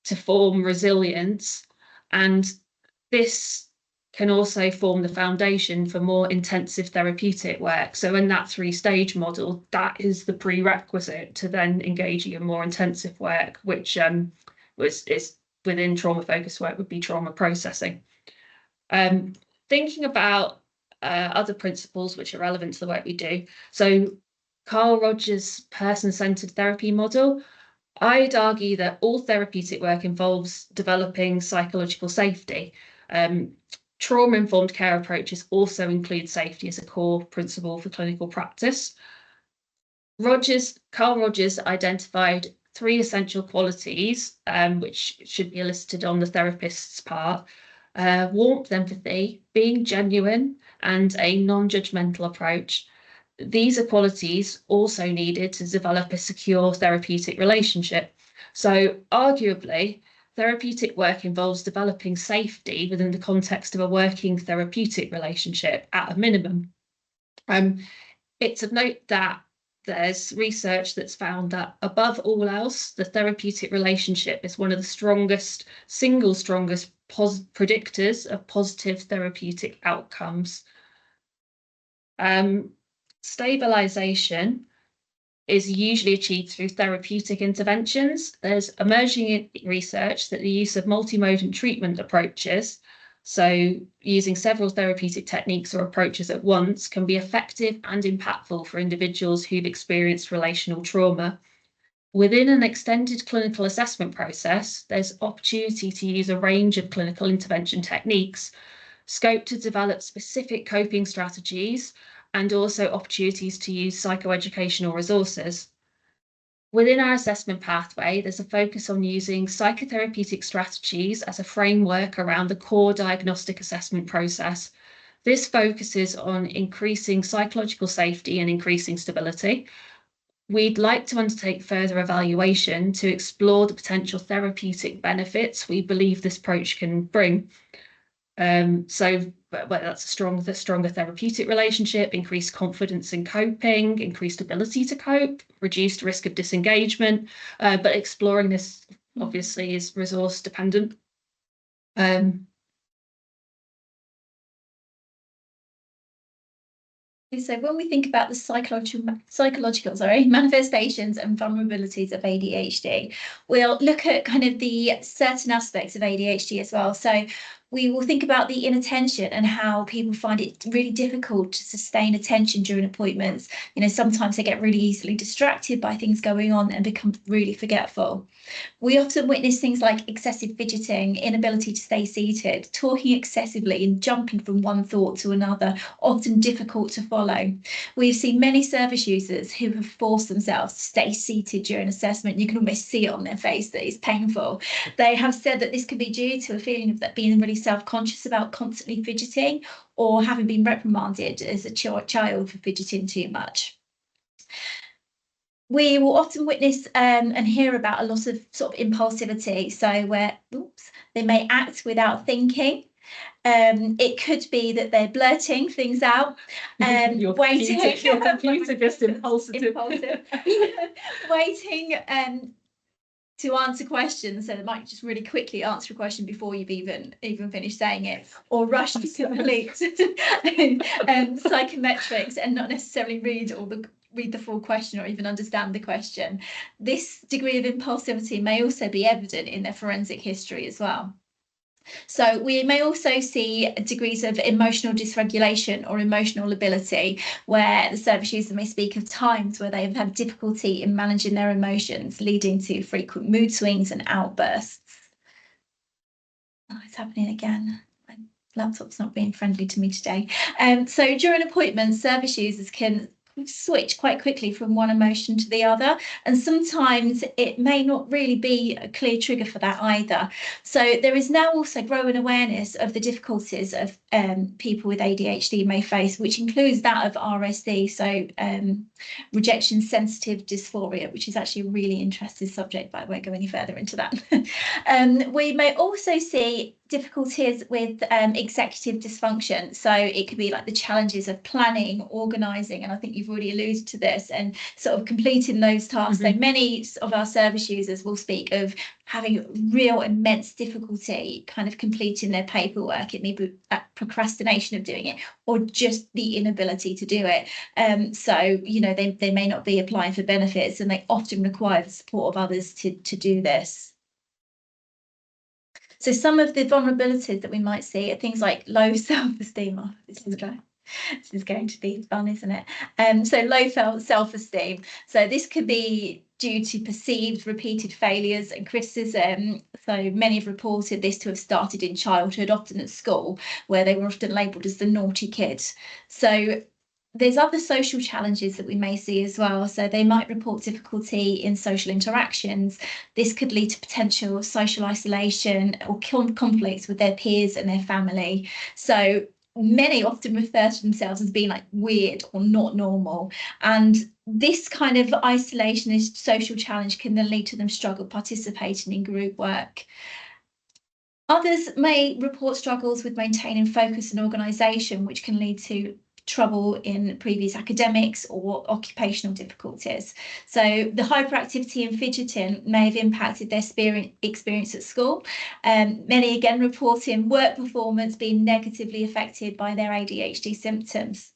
to form resilience. And this can also form the foundation for more intensive therapeutic work. So in that 3-stage model, that is the prerequisite to then engaging in more intensive work, which is within trauma-focused work would be trauma processing. Thinking about other principles which are relevant to the work we do. So Carl Rogers' person-centered therapy model, I'd argue that all therapeutic work involves developing psychological safety. Trauma-informed care approaches also include safety as a core principle for clinical practice. Carl Rogers identified 3 essential qualities, which should be listed on the therapist's part: warmth, empathy, being genuine, and a non-judgmental approach. These are qualities also needed to develop a secure therapeutic relationship. So arguably, therapeutic work involves developing safety within the context of a working therapeutic relationship at a minimum. It's of note that there's research that's found that above all else, the therapeutic relationship is one of the single strongest predictors of positive therapeutic outcomes. Stabilisation is usually achieved through therapeutic interventions. There's emerging research that the use of multimodal treatment approaches, so using several therapeutic techniques or approaches at once, can be effective and impactful for individuals who've experienced relational trauma. Within an extended clinical assessment process, there's opportunity to use a range of clinical intervention techniques, scope to develop specific coping strategies, and also opportunities to use psychoeducational resources. Within our assessment pathway, there's a focus on using psychotherapeutic strategies as a framework around the core diagnostic assessment process. This focuses on increasing psychological safety and increasing stability. We'd like to undertake further evaluation to explore the potential therapeutic benefits we believe this approach can bring. So whether that's a stronger therapeutic relationship, increased confidence in coping, increased ability to cope, reduced risk of disengagement, but exploring this obviously is resource dependent. So when we think about the psychological manifestations and vulnerabilities of ADHD, we'll look at kind of the certain aspects of ADHD as well. So we will think about the inattention and how people find it really difficult to sustain attention during appointments. You know, sometimes they get really easily distracted by things going on and become really forgetful. We often witness things like excessive fidgeting, inability to stay seated, talking excessively and jumping from one thought to another, often difficult to follow. We've seen many service users who have forced themselves to stay seated during assessment. You can almost see it on their face that it's painful. They have said that this could be due to a feeling of that being really self-conscious about constantly fidgeting, or having been reprimanded as a child for fidgeting too much. We will often witness and hear about a lot of sort of impulsivity. So where they may act without thinking. It could be that they're blurting things out, Your computer just impulsive. Waiting to answer questions, so they might just really quickly answer a question before you've even finished saying it, or rush to complete psychometrics and not necessarily read the full question or even understand the question. This degree of impulsivity may also be evident in their forensic history as well. So we may also see degrees of emotional dysregulation or emotional lability, where the service user may speak of times where they have had difficulty in managing their emotions, leading to frequent mood swings and outbursts. Oh, it's happening again. My laptop's not being friendly to me today. So during appointments, service users can switch quite quickly from one emotion to the other, and sometimes it may not really be a clear trigger for that either. So there is now also growing awareness of the difficulties of people with ADHD may face, which includes that of RSD, so rejection sensitive dysphoria, which is actually a really interesting subject, but I won't go any further into that. We may also see difficulties with executive dysfunction. So it could be like the challenges of planning, organising, and I think you've already alluded to this, and sort of completing those tasks. So many of our service users will speak of having real immense difficulty kind of completing their paperwork. It may be that procrastination of doing it, or just the inability to do it. So, you know, they may not be applying for benefits, and they often require the support of others to do this. So some of the vulnerabilities that we might see are things like low self-esteem. Oh, this is going to be fun, isn't it? So low self-esteem. So this could be due to perceived repeated failures and criticism. So many have reported this to have started in childhood, often at school, where they were often labelled as the naughty kid. So there's other social challenges that we may see as well. So they might report difficulty in social interactions. This could lead to potential social isolation or conflicts with their peers and their family. So many often refer to themselves as being like weird or not normal. And this kind of isolationist social challenge can then lead to them struggle participating in group work. Others may report struggles with maintaining focus and organisation, which can lead to trouble in previous academics or occupational difficulties. So the hyperactivity and fidgeting may have impacted their experience at school. Many again reporting work performance being negatively affected by their ADHD symptoms.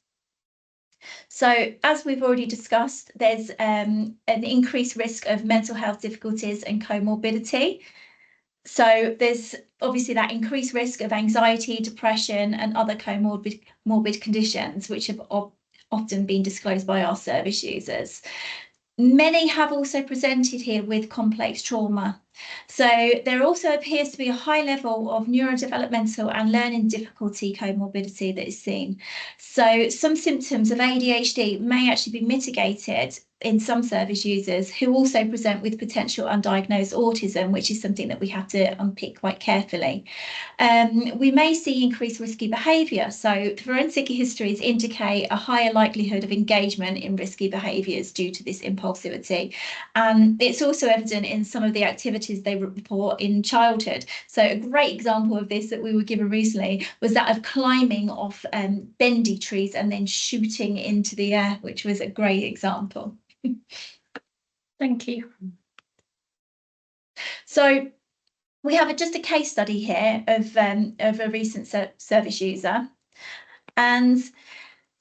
So as we've already discussed, there's an increased risk of mental health difficulties and comorbidity. So there's obviously that increased risk of anxiety, depression, and other comorbid conditions, which have often been disclosed by our service users. Many have also presented here with complex trauma. So there also appears to be a high level of neurodevelopmental and learning difficulty comorbidity that is seen. So some symptoms of ADHD may actually be mitigated in some service users who also present with potential undiagnosed autism, which is something that we have to unpick quite carefully. We may see increased risky behaviour. So forensic histories indicate a higher likelihood of engagement in risky behaviours due to this impulsivity. And it's also evident in some of the activities they report in childhood. So a great example of this that we were given recently was that of climbing off bendy trees and then shooting into the air, which was a great example. Thank you. So we have just a case study here of a recent service user. And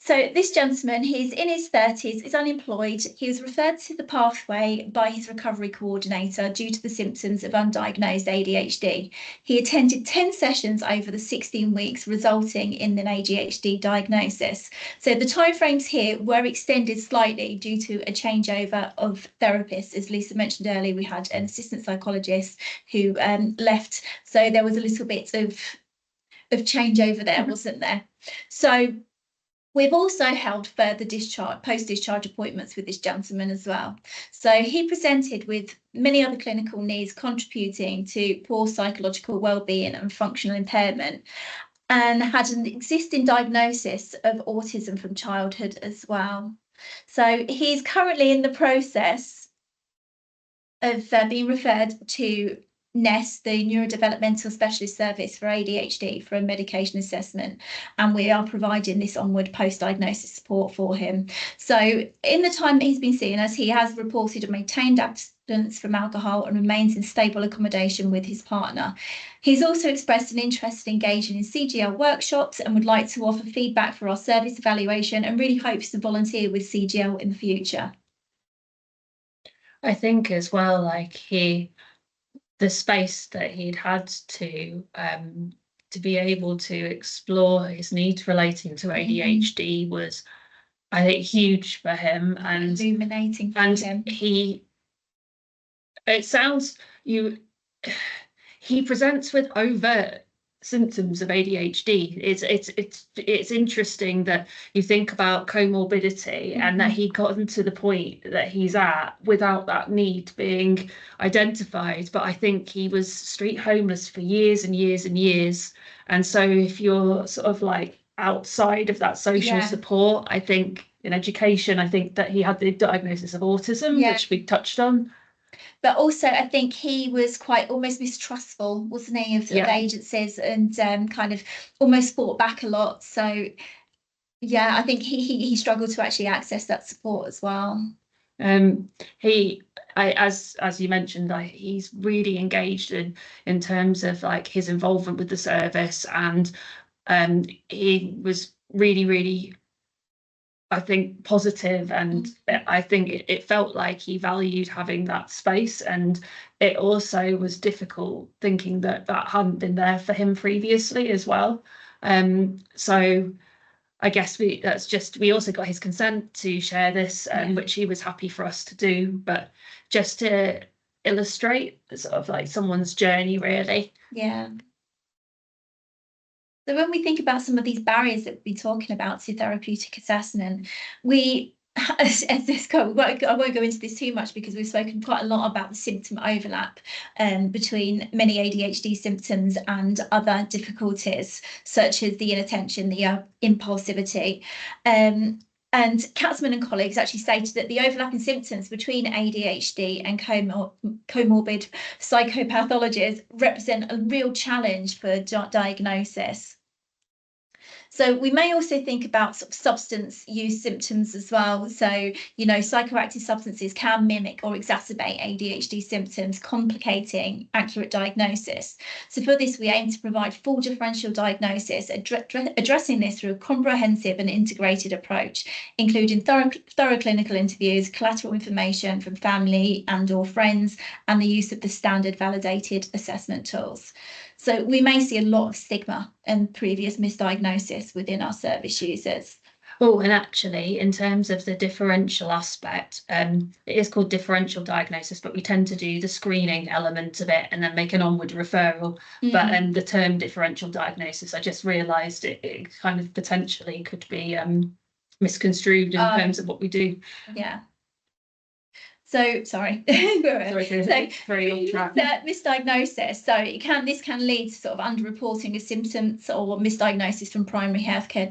So this gentleman, he's in his 30s, is unemployed. He was referred to the pathway by his recovery coordinator due to the symptoms of undiagnosed ADHD. He attended 10 sessions over the 16 weeks, resulting in an ADHD diagnosis. So the timeframes here were extended slightly due to a changeover of therapists. As Lisa mentioned earlier, we had an assistant psychologist who left. So there was a little bit of changeover there, wasn't there? So we've also held further post-discharge appointments with this gentleman as well. So he presented with many other clinical needs contributing to poor psychological well-being and functional impairment, and had an existing diagnosis of autism from childhood as well. So he's currently in the process of being referred to NEST, the Neurodevelopmental Specialist Service for ADHD, for a medication assessment, and we are providing this onward post-diagnosis support for him. So in the time that he's been seeing us, he has reported and maintained abstinence from alcohol and remains in stable accommodation with his partner. He's also expressed an interest in engaging in CGL workshops and would like to offer feedback for our service evaluation, and really hopes to volunteer with CGL in the future. I think as well, like the space that he'd had to be able to explore his needs relating to ADHD was, I think, huge for him, and illuminating for him. He presents with overt symptoms of ADHD. It's interesting that you think about comorbidity and that he'd gotten to the point that he's at without that need being identified. But I think he was street homeless for years and years and years. And so if you're sort of like outside of that social support, I think in education, I think that he had the diagnosis of autism, which we touched on. But also, I think he was quite almost mistrustful, wasn't he, of agencies, and kind of almost fought back a lot. So, yeah, I think he struggled to actually access that support as well. As you mentioned, he's really engaged in terms of like his involvement with the service, and he was really, I think, positive, and I think it felt like he valued having that space. And it also was difficult thinking that hadn't been there for him previously as well. So I guess we also got his consent to share this, which he was happy for us to do, but just to illustrate sort of like someone's journey, really. Yeah. So when we think about some of these barriers that we've been talking about to therapeutic assessment, I won't go into this too much because we've spoken quite a lot about the symptom overlap between many ADHD symptoms and other difficulties, such as the inattention, the impulsivity. And Katzman and colleagues actually stated that the overlapping symptoms between ADHD and comorbid psychopathologies represent a real challenge for diagnosis. So we may also think about sort of substance use symptoms as well. So, psychoactive substances can mimic or exacerbate ADHD symptoms, complicating accurate diagnosis. So for this, we aim to provide full differential diagnosis, addressing this through a comprehensive and integrated approach, including thorough clinical interviews, collateral information from family and/or friends, and the use of the standard validated assessment tools. So we may see a lot of stigma and previous misdiagnosis within our service users. Oh, and actually, in terms of the differential aspect, it is called differential diagnosis, but we tend to do the screening element of it and then make an onward referral. But the term differential diagnosis, I just realised it kind of potentially could be misconstrued in terms of what we do. Yeah. So sorry, misdiagnosis. So this can lead to sort of underreporting of symptoms or misdiagnosis from primary healthcare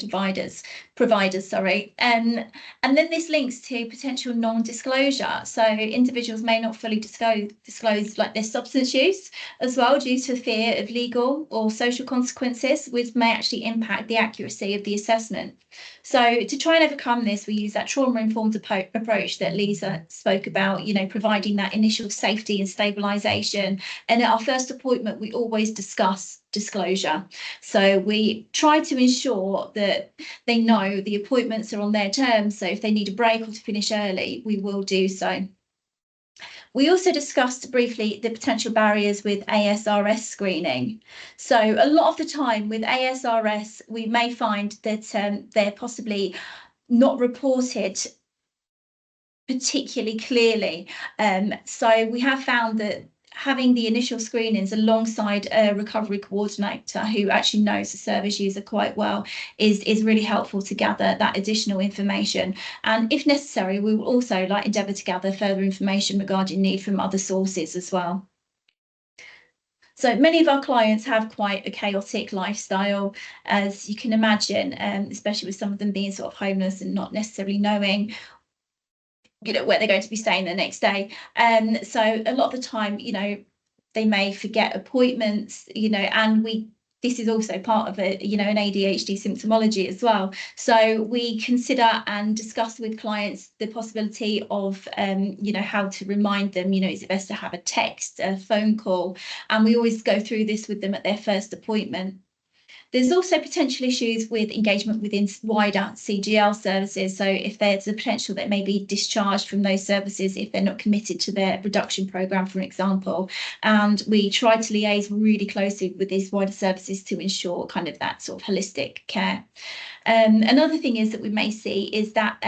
providers. And then this links to potential non-disclosure. So individuals may not fully disclose like their substance use as well, due to fear of legal or social consequences, which may actually impact the accuracy of the assessment. So to try and overcome this, we use that trauma-informed approach that Lisa spoke about, about, providing that initial safety and stabilisation. And at our first appointment, we always discuss disclosure. So we try to ensure that they know the appointments are on their terms. So if they need a break or to finish early, we will do so. We also discussed briefly the potential barriers with ASRS screening. So a lot of the time with ASRS, we may find that they're possibly not reported particularly clearly. So we have found that having the initial screenings alongside a recovery coordinator who actually knows the service user quite well is really helpful to gather that additional information. And if necessary, we will also endeavour to gather further information regarding need from other sources as well. So many of our clients have quite a chaotic lifestyle, as you can imagine, especially with some of them being sort of homeless and not necessarily knowing where they're going to be staying the next day. So a lot of the time, they may forget appointments, and this is also part of an ADHD symptomology as well. So we consider and discuss with clients the possibility of, how to remind them, is it best to have a text, a phone call? And we always go through this with them at their first appointment. There's also potential issues with engagement within wider CGL services. So if there's a potential that may be discharged from those services if they're not committed to their reduction programme, for example. And we try to liaise really closely with these wider services to ensure kind of that sort of holistic care. Another thing is that we may see is that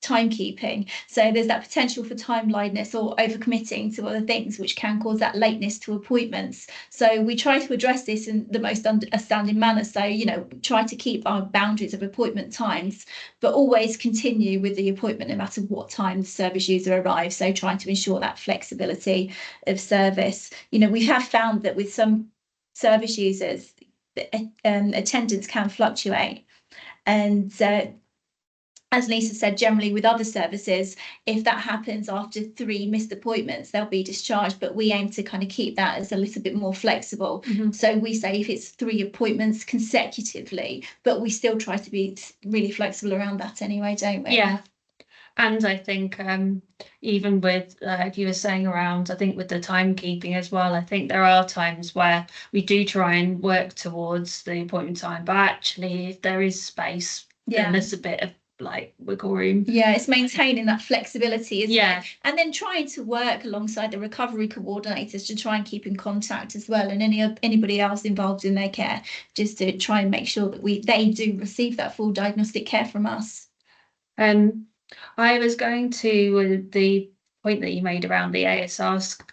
timekeeping. So there's that potential for time blindness or overcommitting to other things, which can cause that lateness to appointments. So we try to address this in the most understanding manner. So, try to keep our boundaries of appointment times, but always continue with the appointment no matter what time the service user arrives. So trying to ensure that flexibility of service. We have found that with some service users, attendance can fluctuate. And as Lisa said, generally with other services, if that happens after 3 missed appointments, they'll be discharged, but we aim to kind of keep that as a little bit more flexible. So we say if it's 3 appointments consecutively, but we still try to be really flexible around that anyway, don't we? Yeah. And I think even with, like you were saying around, I think with the timekeeping as well, I think there are times where we do try and work towards the appointment time, but actually if there is space, then there's a bit of wiggle room. Yeah, it's maintaining that flexibility, isn't it? And then trying to work alongside the recovery coordinators to try and keep in contact as well, and anybody else involved in their care, just to try and make sure that they do receive that full diagnostic care from us. I was going to the point that you made around the ASRS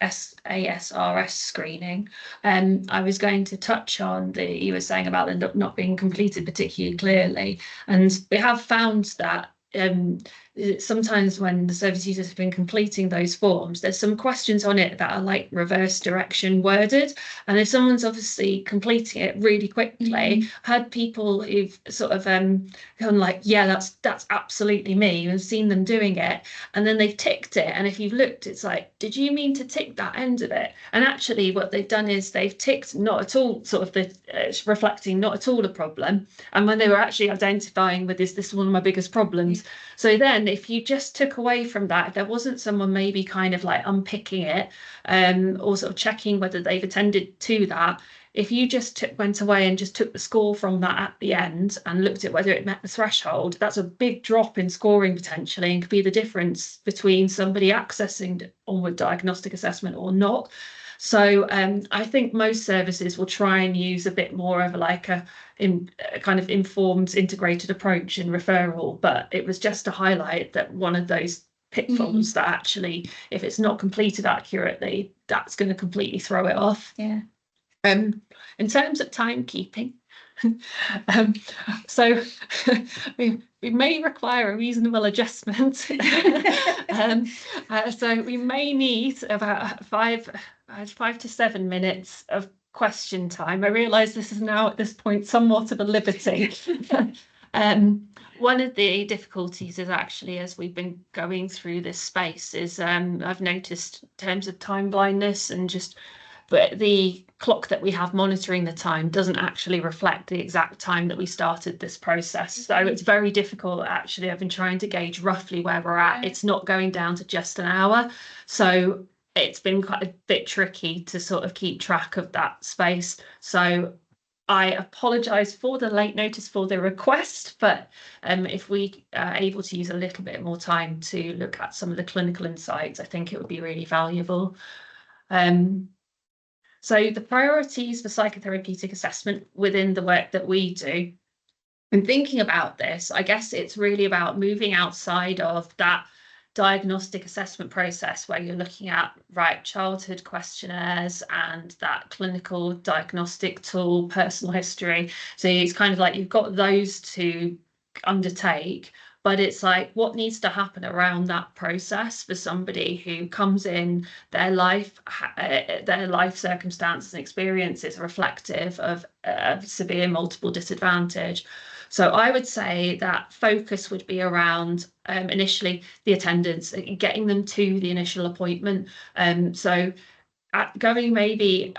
screening. I was going to touch on you were saying about them not being completed particularly clearly, and we have found that sometimes when the service users have been completing those forms, there's some questions on it that are reverse direction worded, and if someone's obviously completing it really quickly, had people who've sort of gone that's absolutely me, and seen them doing it, and then they've ticked it, and if you've looked, it's did you mean to tick that end of it? And actually what they've done is they've ticked not at all, sort of it's reflecting not at all a problem, and when they were actually identifying with this is one of my biggest problems. So then if you just took away from that, if there wasn't someone maybe kind of unpicking it or sort of checking whether they've attended to that, if you just went away and just took the score from that at the end and looked at whether it met the threshold, that's a big drop in scoring potentially, and could be the difference between somebody accessing onward diagnostic assessment or not. So I think most services will try and use a bit more of a kind of informed integrated approach in referral, but it was just to highlight that one of those pitfalls that actually, if it's not completed accurately, that's going to completely throw it off. In terms of timekeeping, so we may require a reasonable adjustment. So we may need about 5 to 7 minutes of question time. I realise this is now at this point somewhat of a liberty. One of the difficulties is actually, as we've been going through this space, is I've noticed in terms of time blindness and just but the clock that we have monitoring the time doesn't actually reflect the exact time that we started this process. So it's very difficult, actually. I've been trying to gauge roughly where we're at. It's not going down to just an hour. So it's been quite a bit tricky to sort of keep track of that space. So I apologise for the late notice for the request, but if we are able to use a little bit more time to look at some of the clinical insights, I think it would be really valuable. So the priorities for psychotherapeutic assessment within the work that we do, and thinking about this, I guess it's really about moving outside of that diagnostic assessment process where you're looking at childhood questionnaires and that clinical diagnostic tool, personal history. So it's kind of like you've got those to undertake, but it's like what needs to happen around that process for somebody who comes in, their life circumstances and experiences reflective of severe multiple disadvantage. So I would say that focus would be around initially the attendance, getting them to the initial appointment. So going maybe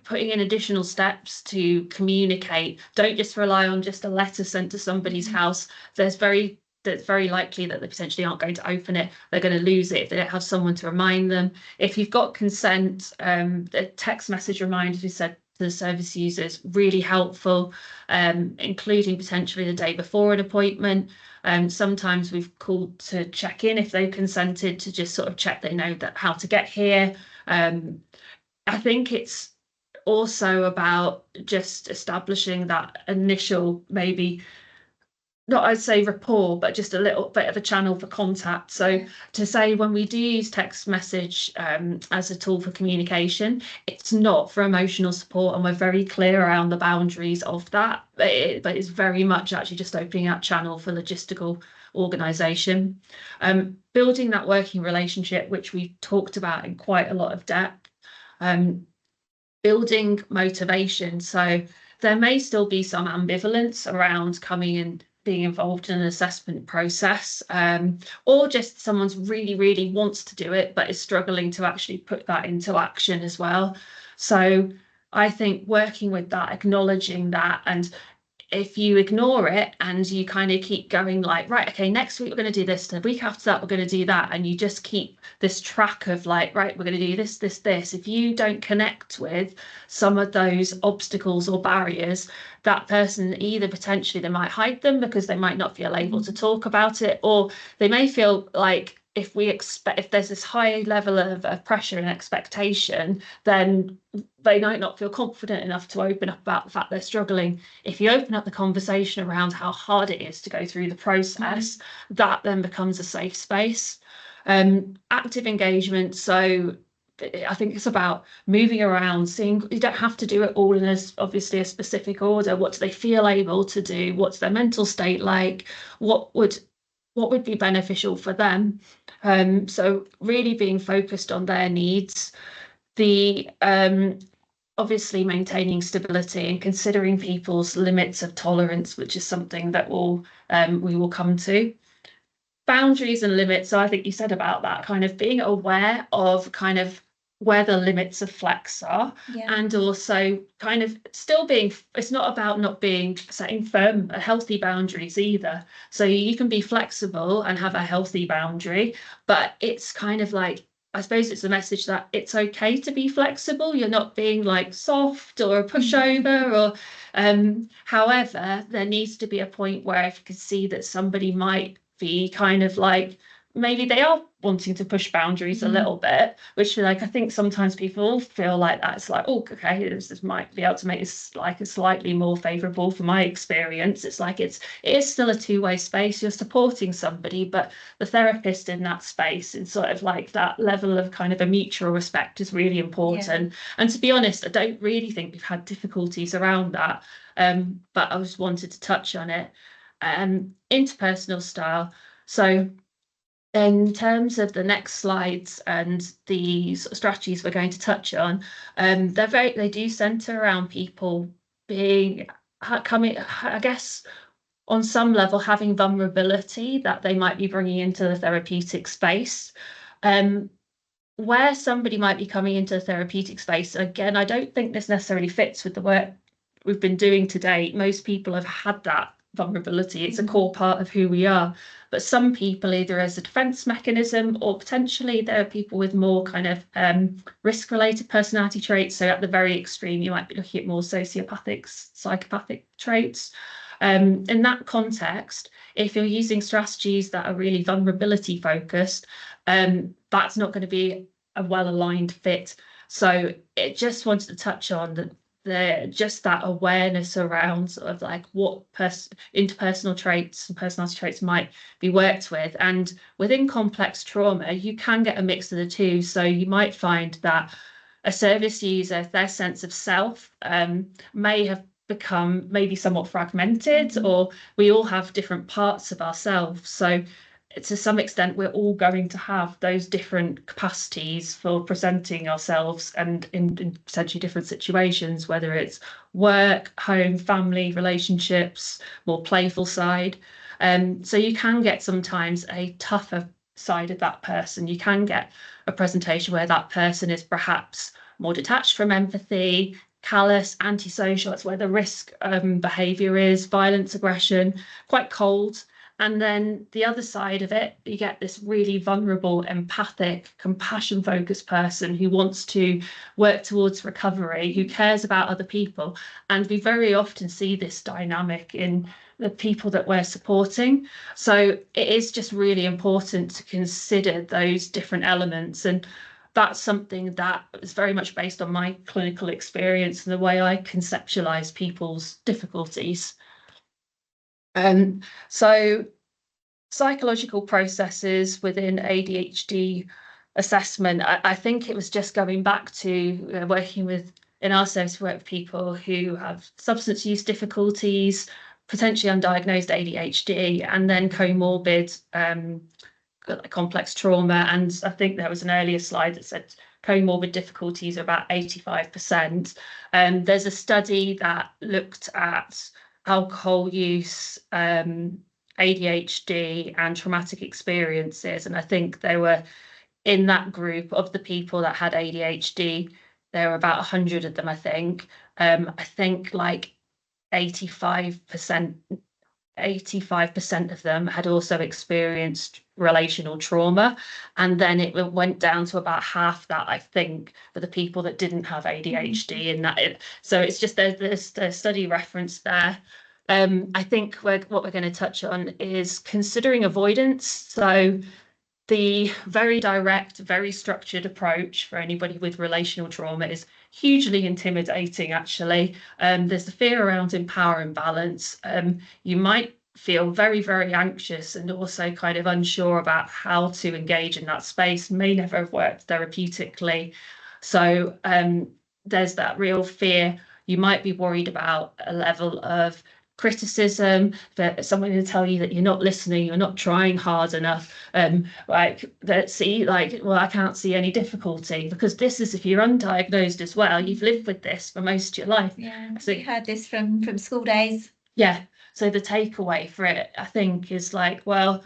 putting in additional steps to communicate. Don't just rely on just a letter sent to somebody's house. It's very likely that they potentially aren't going to open it. They're going to lose it if they don't have someone to remind them. If you've got consent, the text message reminders we said to the service users, really helpful, including potentially the day before an appointment. Sometimes we've called to check in if they've consented, to just sort of check they know that how to get here. I think it's also about just establishing that initial, maybe not I'd say rapport, but just a little bit of a channel for contact. So to say when we do use text message as a tool for communication, it's not for emotional support, and we're very clear around the boundaries of that, but it's very much actually just opening that channel for logistical organisation. Building that working relationship, which we talked about in quite a lot of depth. Building motivation. So there may still be some ambivalence around coming and being involved in an assessment process, or just someone's really wants to do it but is struggling to actually put that into action as well. So I think working with that, acknowledging that, and if you ignore it and you kind of keep going like, right, okay, next week we're going to do this, the week after that we're going to do that, and you just keep this track of like, right, we're going to do this. If you don't connect with some of those obstacles or barriers, that person either potentially they might hide them because they might not feel able to talk about it, or they may feel like if there's this high level of pressure and expectation, then they might not feel confident enough to open up about the fact they're struggling. If you open up the conversation around how hard it is to go through the process, that then becomes a safe space. Active engagement. So I think it's about moving around, seeing, you don't have to do it all in obviously a specific order. What do they feel able to do? What's their mental state like? What would be beneficial for them? So really being focused on their needs. The obviously maintaining stability and considering people's limits of tolerance, which is something that we will come to. Boundaries and limits. So I think you said about that, kind of being aware of kind of where the limits of flex are, and also kind of still being, it's not about not being setting firm healthy boundaries either. So you can be flexible and have a healthy boundary, but it's kind of like, I suppose it's a message that it's okay to be flexible. You're not being like soft or a pushover, or however, there needs to be a point where if you can see that somebody might be kind of like, maybe they are wanting to push boundaries a little bit, which like I think sometimes people feel like that. It's like, oh, okay, this might be able to make this like a slightly more favourable for my experience. It's like it is still a two-way space. You're supporting somebody, but the therapist in that space, and sort of like that level of kind of a mutual respect is really important. And to be honest, I don't really think we've had difficulties around that, but I just wanted to touch on it. Interpersonal style. So in terms of the next slides and the sort of strategies we're going to touch on, they do centre around people coming, I guess, on some level having vulnerability that they might be bringing into the therapeutic space. where somebody might be coming into the therapeutic space, again, I don't think this necessarily fits with the work we've been doing to date. Most people have had that vulnerability. It's a core part of who we are. But some people, either as a defense mechanism or potentially there are people with more kind of risk-related personality traits. So at the very extreme, you might be looking at more sociopathic, psychopathic traits. In that context, if you're using strategies that are really vulnerability focused, that's not going to be a well-aligned fit. So it just wanted to touch on the just that awareness around sort of like what interpersonal traits and personality traits might be worked with. And within complex trauma, you can get a mix of the two. So you might find that a service user, their sense of self may have become maybe somewhat fragmented, or we all have different parts of ourselves. So to some extent, we're all going to have those different capacities for presenting ourselves and in potentially different situations, whether it's work, home, family, relationships, more playful side. So you can get sometimes a tougher side of that person. You can get a presentation where that person is perhaps more detached from empathy, callous, antisocial. That's where the risk behaviour is, violence, aggression, quite cold. And then the other side of it, you get this really vulnerable, empathic, compassion-focused person who wants to work towards recovery, who cares about other people. And we very often see this dynamic in the people that we're supporting. So it is just really important to consider those different elements. And that's something that is very much based on my clinical experience and the way I conceptualize people's difficulties. So psychological processes within ADHD assessment, I think it was just going back to working with, in our service, work with people who have substance use difficulties, potentially undiagnosed ADHD, and then comorbid complex trauma. And I think there was an earlier slide that said comorbid difficulties are about 85%. There's a study that looked at alcohol use, ADHD and traumatic experiences. And I think they were in that group of the people that had ADHD, there were about 100 of them, I think. I think like 85% of them had also experienced relational trauma. And then it went down to about half that, I think, for the people that didn't have ADHD. And that so it's just there's the study reference there. I think what we're going to touch on is considering avoidance. So the very direct, very structured approach for anybody with relational trauma is hugely intimidating, actually. There's the fear around power imbalance. You might feel very, very anxious and also kind of unsure about how to engage in that space, may never have worked therapeutically. So there's that real fear. You might be worried about a level of criticism, that someone will tell you that you're not listening, you're not trying hard enough, like that, see, like, well, I can't see any difficulty, because this is, if you're undiagnosed as well, you've lived with this for most of your life. Yeah, so we heard this from school days. Yeah, so the takeaway for it, I think, is like, well,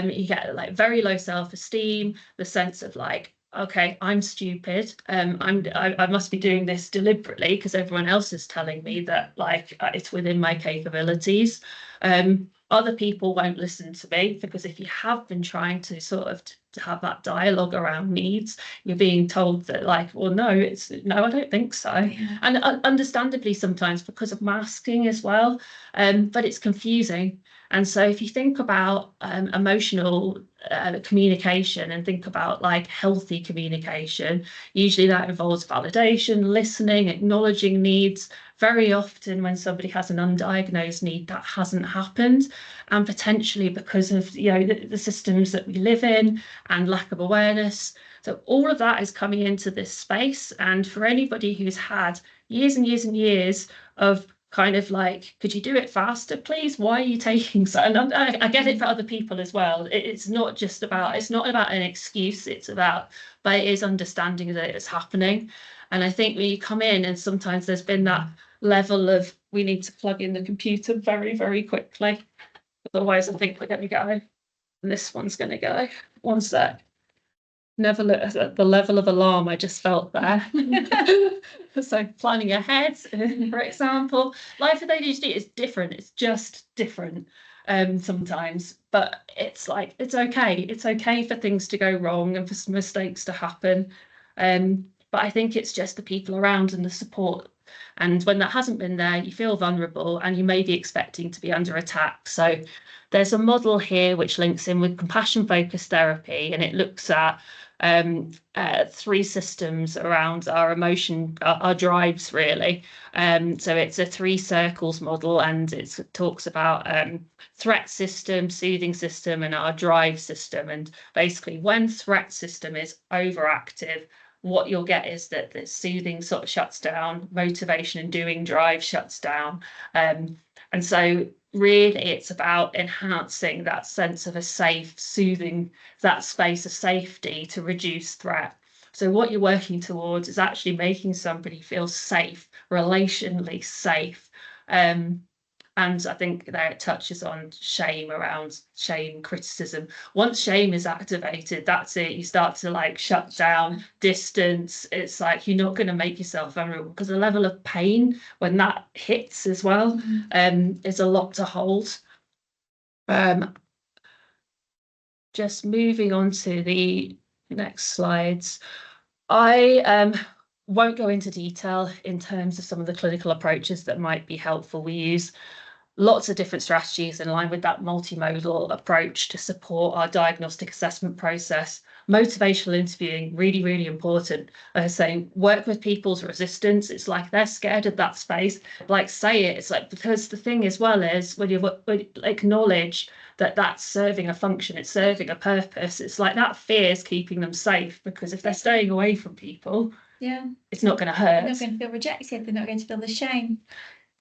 you get like very low self-esteem, the sense of like, okay, I'm stupid. I must be doing this deliberately because everyone else is telling me that like it's within my capabilities. Other people won't listen to me, because if you have been trying to sort of to have that dialogue around needs, you're being told that like, well, no, I don't think so. Yeah. And understandably sometimes because of masking as well, but it's confusing. And so if you think about emotional communication and think about like healthy communication, usually that involves validation, listening, acknowledging needs. Very often when somebody has an undiagnosed need, that hasn't happened, and potentially because of the systems that we live in and lack of awareness. So all of that is coming into this space, and for anybody who's had years and years and years of kind of like, could you do it faster, please? Why are you taking so? And I get it for other people as well. It's not just about, it's not about an excuse, it's about, but it is understanding that it's happening. And I think when you come in, and sometimes there's been that level of, we need to plug in the computer very, very quickly. Otherwise, I think we're going to go. And this one's going to go. One sec. never looked at the level of alarm I just felt there. So planning ahead, for example, life with ADHD is different. It's just different sometimes, but it's like, it's okay. It's okay for things to go wrong and for some mistakes to happen. But I think it's just the people around and the support. And when that hasn't been there, you feel vulnerable and you may be expecting to be under attack. So there's a model here which links in with compassion focused therapy, and it looks at three systems around our emotion, our drives, really. So it's a 3 circles model, and it talks about threat system, soothing system, and our drive system. And basically, when threat system is overactive, what you'll get is that the soothing sort of shuts down, motivation and doing drive shuts down. And so really it's about enhancing that sense of a safe, soothing, that space of safety to reduce threat. So what you're working towards is actually making somebody feel safe, relationally safe. And I think there it touches on shame, around shame, criticism. Once shame is activated, that's it. You start to like shut down, distance. It's like you're not going to make yourself vulnerable, because the level of pain when that hits as well is a lot to hold. Just moving on to the next slides. I won't go into detail in terms of some of the clinical approaches that might be helpful. We use lots of different strategies in line with that multimodal approach to support our diagnostic assessment process. Motivational interviewing, really, really important. As I say, work with people's resistance. It's like they're scared of that space. Like, say it. It's like, because the thing as well is when you acknowledge that that's serving a function, it's serving a purpose. It's like that fear is keeping them safe, because if they're staying away from people, it's not going to hurt. They're not going to feel rejected. They're not going to feel the shame.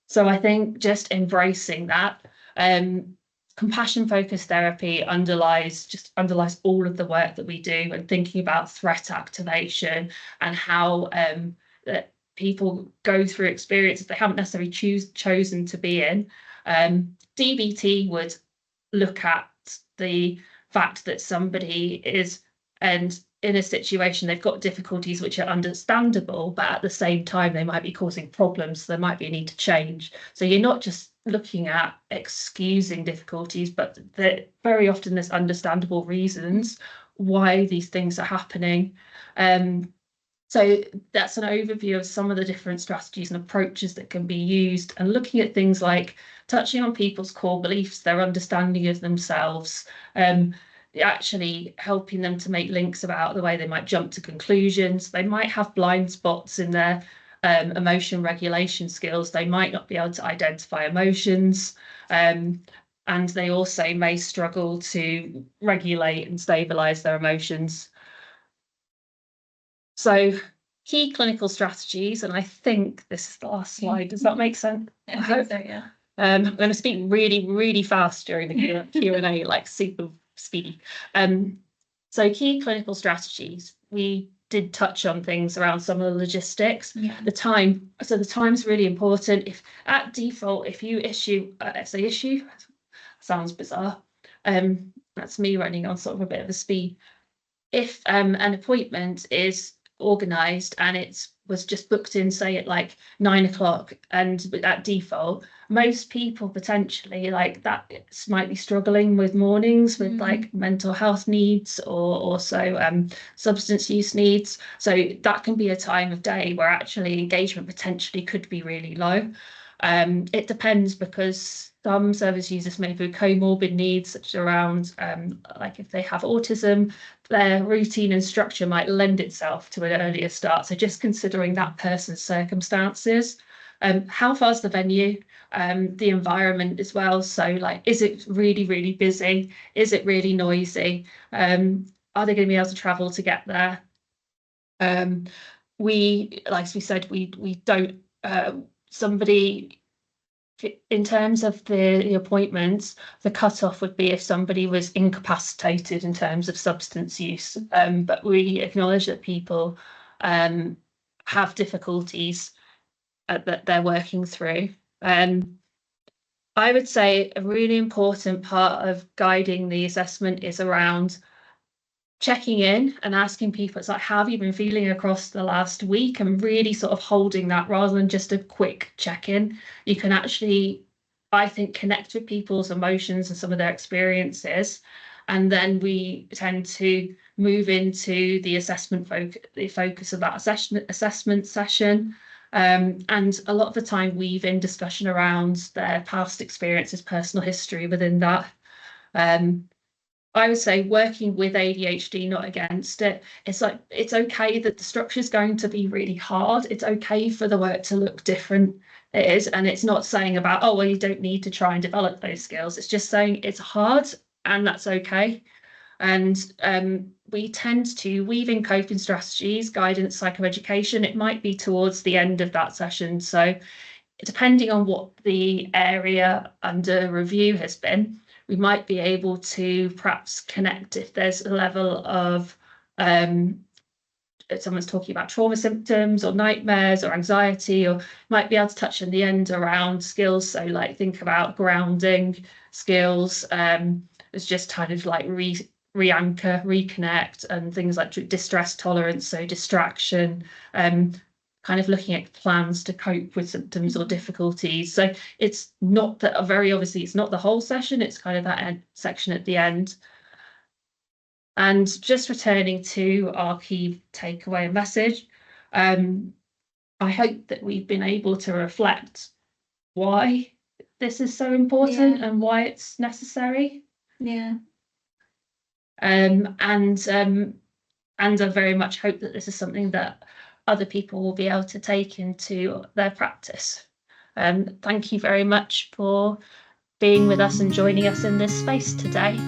So I think just embracing that, compassion focused therapy underlies all of the work that we do, and thinking about threat activation and how that people go through experiences they haven't necessarily chosen to be in. DBT would look at the fact that somebody is in a situation, they've got difficulties which are understandable, but at the same time they might be causing problems, so there might be a need to change. So you're not just looking at excusing difficulties, but very often there's understandable reasons why these things are happening. So that's an overview of some of the different strategies and approaches that can be used, and looking at things like touching on people's core beliefs, their understanding of themselves, actually helping them to make links about the way they might jump to conclusions. They might have blind spots in their emotion regulation skills. They might not be able to identify emotions, and they also may struggle to regulate and stabilize their emotions. So key clinical strategies, and I think this is the last slide. Does that make sense? I think so, yeah. I'm going to speak really, really fast during the Q&A, like super speedy. So key clinical strategies, we did touch on things around some of the logistics. The time, so the time's really important. If at default, if you issue essay issue, sounds bizarre. That's me running on sort of a bit of a speed. If an appointment is organised and it was just booked in, say at like 9 o'clock, and at default, most people potentially like that might be struggling with mornings with like mental health needs, or also substance use needs. So that can be a time of day where actually engagement potentially could be really low. It depends, because some service users may have comorbid needs, such as around like if they have autism, their routine and structure might lend itself to an earlier start. So just considering that person's circumstances. How far's the venue, the environment as well. So like, is it really, really busy? Is it really noisy? Are they going to be able to travel to get there? We, like we said, we don't, somebody, in terms of the appointments, the cutoff would be if somebody was incapacitated in terms of substance use. But we acknowledge that people have difficulties that they're working through. I would say a really important part of guiding the assessment is around checking in and asking people, it's like, how have you been feeling across the last week? And really sort of holding that rather than just a quick check-in. You can actually, I think, connect with people's emotions and some of their experiences. And then we tend to move into the assessment focus of that assessment session. And a lot of the time weave in discussion around their past experiences, personal history within that. I would say working with ADHD, not against it. It's like, it's okay that the structure is going to be really hard. It's okay for the work to look different. It is. And it's not saying about, oh, well, you don't need to try and develop those skills. It's just saying it's hard and that's okay. And we tend to weave in coping strategies, guidance, psychoeducation. It might be towards the end of that session. So depending on what the area under review has been, we might be able to perhaps connect if there's a level of if someone's talking about trauma symptoms or nightmares or anxiety, or might be able to touch in the end around skills. So like think about grounding skills. It's just kind of like re-anchor, reconnect, and things like distress tolerance, so distraction, kind of looking at plans to cope with symptoms or difficulties. So it's not that, very obviously, it's not the whole session, it's kind of that section at the end. And just returning to our key takeaway message, I hope that we've been able to reflect why this is so important and why it's necessary. Yeah. And I very much hope that this is something that other people will be able to take into their practice. Thank you very much for being with us and joining us in this space today.